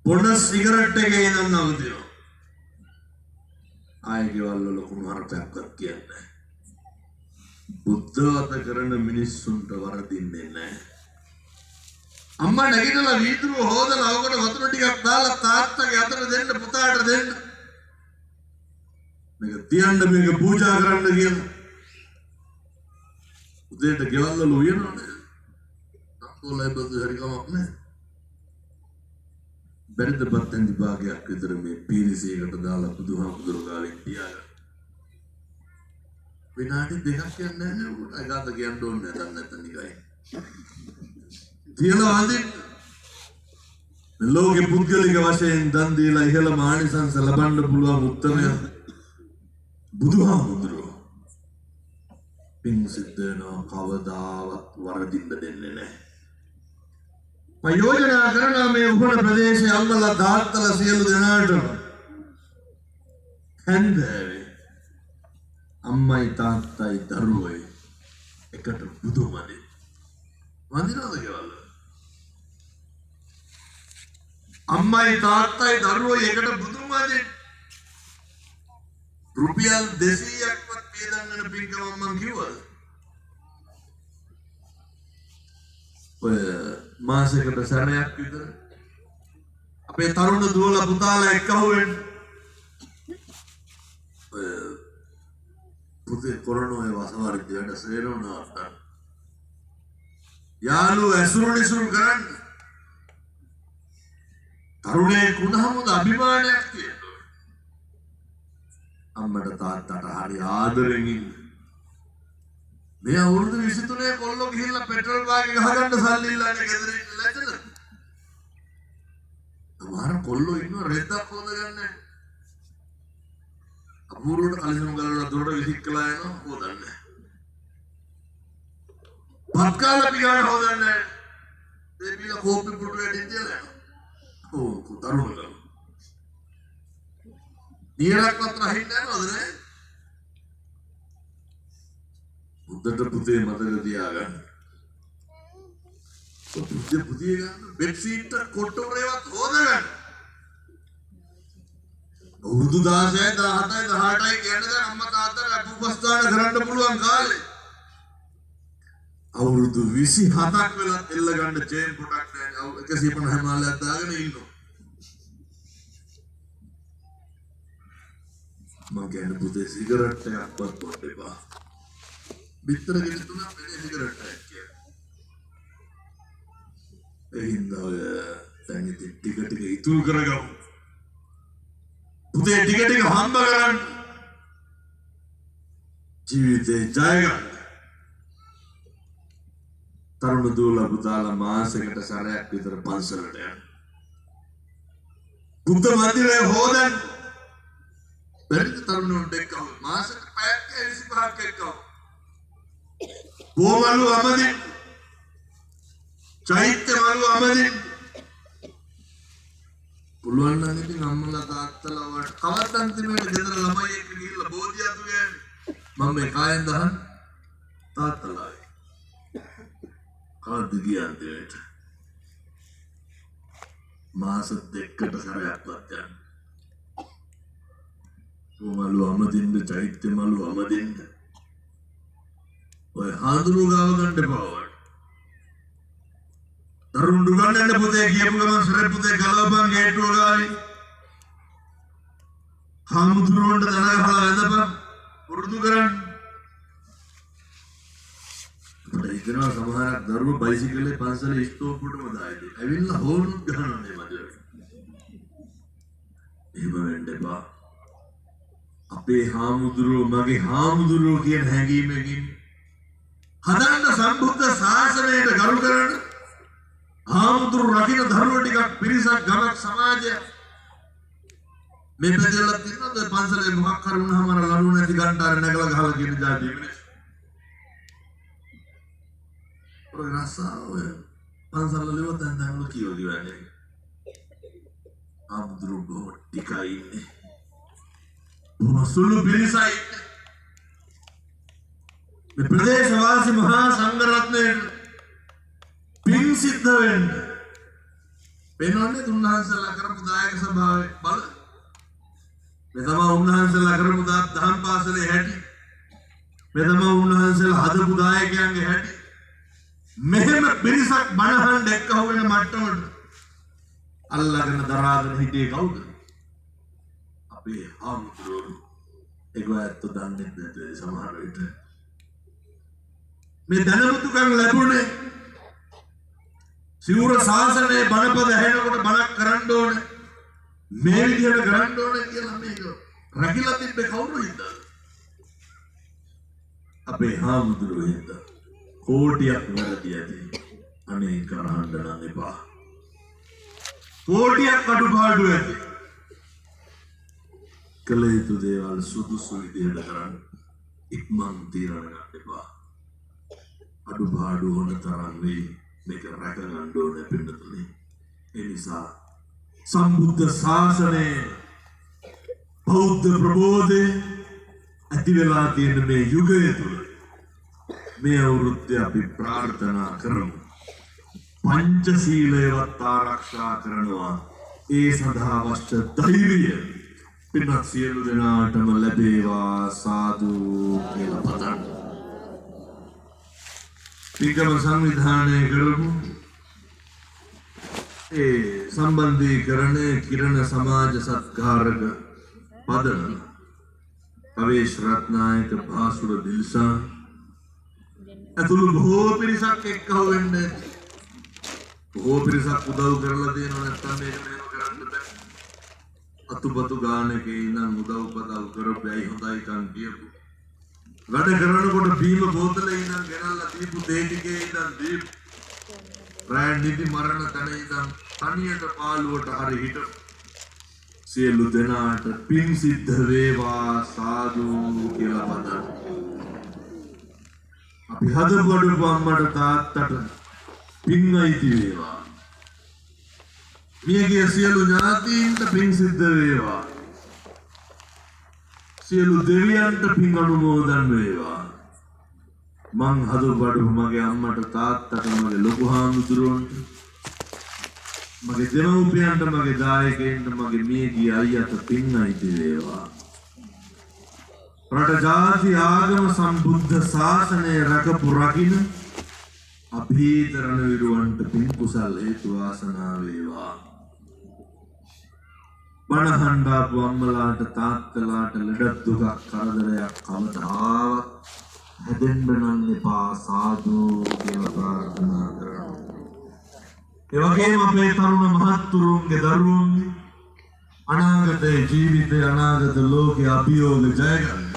පොඩ සිගරට් එකේ ඉඳන් නවතිනවා ආයේ ගෙවල් වල කුණුහරුපක්වත් කියන්නේ බුද්ධවත කරන මිනිස්සුන්ට වරදින්නේ නැහැ අම්මා නැගිටලා වීදුරුව හොදලා අවකට වතුර ටිකක් දාලා තාත්තගේ අතට දෙන්න පුතාට දෙන්න මේක තියන්න මේක පූජා කරන්න කියලා උදේට ගෙවල් වල උයනවනේ අක්කොලයි බඳු හරි කමක් නැහැ බැරිද බත්තන් විභාගයක් විතර මේ පීරිසියකට දාලා බුදුහාමුදුරු ගාවෙන් තියාගන්න විනාඩි දෙකක් යන්නේ නැහැ උට අගාත කියන්න ඕනේ නැත්නම් නිකයි තියලා වන්දින්න ලෝකෙ පුද්ගලික වශයෙන් දන් දීලා ඉහළ මානිසංස ලබන්න පුළුවන් උත්තරය බුදුහාමුදුරු පින් සිද්ධ වෙනවා කවදාවත් වරදින්න දෙන්නේ නැහැ මම යෝජනා කරනවා මේ උපන ප්‍රදේශයේ අම්මලා තාත්තලා සියලු දෙනාට හන්දේ අම්මයි තාත්තයි දරුවෝයි එකට බුදුමදි වන්දිනවද කියලා අම්මයි තාත්තයි දරුවෝයි එකට බුදුමදි රුපියල් 200ක්වත් පියදන්නන පින්කම මම කිව්වද ඔය මාසෙකට සැරයක් විතර අපේ තරුණ දුවලා පුතාලා එක්කහුව වෙන්න පුතේ කොරණෝයේ වසවර්ගය වැඩ සේරවනවා අත්තන් යාළුවෝ ඇසුරු නිසුරු කරන්න තරුණේ කුණහමුද අභිමානයක් තියෙනවා අම්මට තාත්තට හරි ආදරෙන් ඉන්න මේ අවුරුදු 23 කොල්ලෝ ගිහිල්ලා පෙට්‍රල් වාගේ ගහගන්න සල්ලි ඉල්ලන්නේ ගෙදර ඉන්න ලැජ්ජද? අමාර කොල්ලෝ ඉන්නව රෙද්දක් හොදගන්න. අපූර්වට කලිසම් ගලවලා දොරට විසිකලා යනවා හොදන්නේ. පත්කාල පියාන හොදන්නේ. දෙවිල කෝපි පුටු වැඩි තියලා යනවා. ඕ තරුණලා. දියරක්වත් රහින්නේ නැවද නේ? උද්දට පුතේ මතක තියාගන්න. පුතේ ගන්න බෙඩ් සීට් කොට්ටෝරේවත් හොදගන්න. අවුරුදු 16 17 18යි කියන්නේ දැන් අම්මා තාත්තට අපුපස්ථාන කරන්න පුළුවන් කාලේ. අවුරුදු 27ක් වෙලා එල්ල ගන්න චේන් පොටක් නැහැ. 150 මාලයක් දාගෙන ඉන්නවා. මම කියන්නේ පුතේ සිගරට් එකක්වත් බොන්න එපා. बिस्तर के लिए तुम मैंने सिगरेट किया हिंदा तंगे टिकट के इतू करेगा पुते टिकट के हम बगरन जीवित जाएगा तरुण दूला बुताला मास से कटा सारे इधर पांचल है बुद्ध मंदिर है होदन पहले तरुण देखा मास से पैक के इसी बात के का गोवालू अमदिन चैत्य वालू अमदिन පුළුවන් නම් ඉතින් අම්මලා තාත්තලා වට කවත් අන්තිමේට ගෙදර ළමයි එක්ක ගිහිල්ලා බෝධිය අතු ගෑනේ මම මේ කායෙන් දහන් තාත්තලායි කවද්ද ගියන්දේට මාස දෙකකට සැරයක්වත් යන්න කොමලු අමදින්න චෛත්‍ය මලු අමදින්න ඔය හාඳුරු ගාව ගන්න එපා දරුණු දුගන්නන්න පුතේ කියපු ගමන් සරේ පුතේ ගලවපන් ගේට්ටුව ගානේ. හාමුදුරුවන්ට දන ගහලා වැඳපන් පුරුදු කරන්න. අපිට හිතෙනවා සමහරක් දරුවෝ බයිසිකලේ පන්සලේ ස්ටෝප්පුටම දායිද. ඇවිල්ලා හෝනුත් ගහනවා මේ මැදට. එහෙම වෙන්න එපා. අපේ හාමුදුරුවෝ මගේ හාමුදුරුවෝ කියන හැඟීමකින් හදන්න සම්බුද්ධ ශාසනයට ගරු කරන හාමුදුරුවෝ රකින්න ධර්ම ටිකක් පිරිසක් ගමක් සමාජය මේ පැදලා තියෙනවද පන්සලේ මොකක් කර වුණාම අර ලණු නැති ගන්ටාර නැගලා ගහලා කියන જાතිය මිනිස්සු. ඔය රස්සාව පන්සල වල දැන් කියෝ දිවන්නේ. හාමුදුරුවෝ ටිකයි ඉන්නේ. සුළු පිරිසයි මේ ප්‍රදේශවාසී මහා සංඝරත්නයට පින් සිද්ධ වෙන්න වෙනවන්නේ උන්වහන්සේලා කරපු දායක සභාවේ බල මේ තමයි උන්වහන්සේලා කරපු දහම් පාසලේ හැටි මේ තමයි උන්වහන්සේලා හදපු දායකයන්ගේ හැටි මෙහෙම පිරිසක් බණහන් දැක්කව වෙන මට්ටමට අල්ලගෙන දරාගෙන හිටියේ කවුද? අපේ හාමුදුරුවෝ. ඒක ඇත්ත දන්නේ නැද්ද සමහර විට මේ ධනමුතුකම් ලැබුණේ සිවුර ශාසනයේ බණපද ඇහෙනකොට බණක් කරන්න ඕනේ මේ විදිහට කරන්න ඕනේ කියලා මේක රකිලා තිබ්බේ කවුරු හින්දාද? අපේ හාමුදුරුවෝ හින්දා. කෝටියක් වැරදි ඇති. අනේ කරහන්න නම් එපා. කෝටියක් අඩුපාඩු ඇති. කළ යුතු දේවල් සුදුසු විදිහට කරන්න. ඉක්මන් තීරණ ගන්න එපා. අඩුපාඩු වන තරම් වෙයි. මේක රැක ගන්න ඕනේ පින්නතුනේ. ඒ නිසා සම්බුද්ධ ශාසනයේ බෞද්ධ ප්‍රබෝධය ඇති වෙලා තියෙන මේ යුගය තුළ මේ අවුරුද්දේ අපි ප්‍රාර්ථනා කරමු. පංචශීලයවත් ආරක්ෂා කරනවා. ඒ සඳහා අවශ්‍ය ධෛර්යය පින්වත් සියලු දෙනාටම ලැබේවා සාදු කියලා පතන්න. පිටම සංවිධානය කරමු. ඒ සම්බන්ධීකරණය කිරණ සමාජ සත්කාරක පදනම අවේශ රත්නායක භාසුර දිල්සා ඇතුළු බොහෝ පිරිසක් එක්කව වෙන්නේ. බොහෝ පිරිසක් උදව් කරලා දෙනවා නැත්නම් මේක මෙහෙම කරන්න බෑ. අතුපතු ගානකේ ඉඳන් උදව් පදව් කරපෑයි හොඳයි කන් කියපු. වැඩ කරනකොට බීම බෝතලේ ඉඳන් ගෙනල්ලා දීපු තේ ටිකේ ඉඳන් දීපු. රැන්ඩිටි මරණ තැන ඉඳන් තනියට පාළුවට හරි හිටපු. සියලු දෙනාට පින් සිද්ධ වේවා සාදු කියලා පදන්න. අපි හදපු අඩුපු අම්මට තාත්තට පින් අයිති වේවා. මියගිය සියලු ඥාතීන්ට පින් සිද්ධ වේවා. සියලු දෙවියන්ට පින් අනුමෝදන් වේවා. මං හදපු අඩුපු මගේ අම්මට තාත්තට මගේ ලොකු හාමුදුරුවන්ට මගේ දෙමව්පියන්ට මගේ දායකයන්ට මගේ මියගිය අයියට පින් අයිති වේවා. රට ජාති ආගම සම්බුද්ධ ශාසනය රැකපු රකින්න අභීතරණ විරුවන්ට පින් කුසල් හේතු වාසනා වේවා. බණහන් දාපු අම්මලාට තාත්තලාට ලෙඩ දුකක් කරදරයක් කවදාවත් හැදෙන්න නම් එපා සාදු කියලා ප්‍රාර්ථනා කරනවා. ඒ වගේම අපේ තරුණ මහත්තුරුන්ගේ දරුවන්ගේ අනාගතයේ ජීවිතේ අනාගත ලෝකයේ අභියෝග ජය ගන්න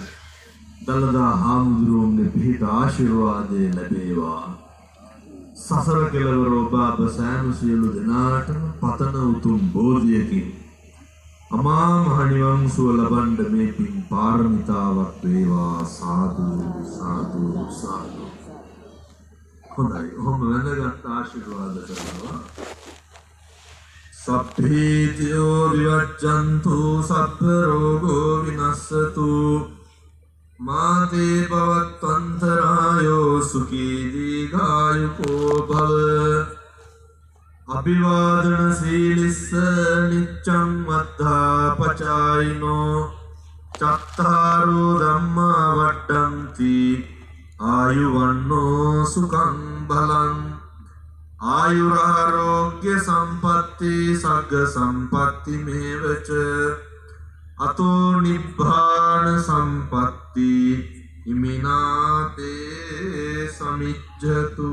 දලදා හාමුදුරුවන්ගේ පිහිට ආශිර්වාදේ ලැබේවා. සසර කෙලවර ඔබ අප සෑම සියලු දෙනාටම පතන උතුම් බෝධියකින් අමා මහ නිවන් සුව ලබන්න මේ පින් පාරමිතාවක් වේවා සාදු සාදු සාදු. හොඳයි ඔහොම වැඳගත් ආශිර්වාද කරනවා. සප්පීතියෝ විවච්ඡන්තු සප්ප රෝගෝ විනස්සතු මාතේ භවත්වන්තරායෝ සුඛී දීඝායුකෝ භව. අභිවාදන සීලිස්ස නිච්ඡං වද්ධා පචායිනෝ චත්තාරෝ ධම්මා වට්ටන්ති ආයුවන්නෝ සුඛං බලං ආයුරාරෝග්‍ය සම්පatti සග්ග සම්පatti මේවච අතෝ නිබ්බාන සම්පatti ඉමිනාතේ සමිච්ඡතු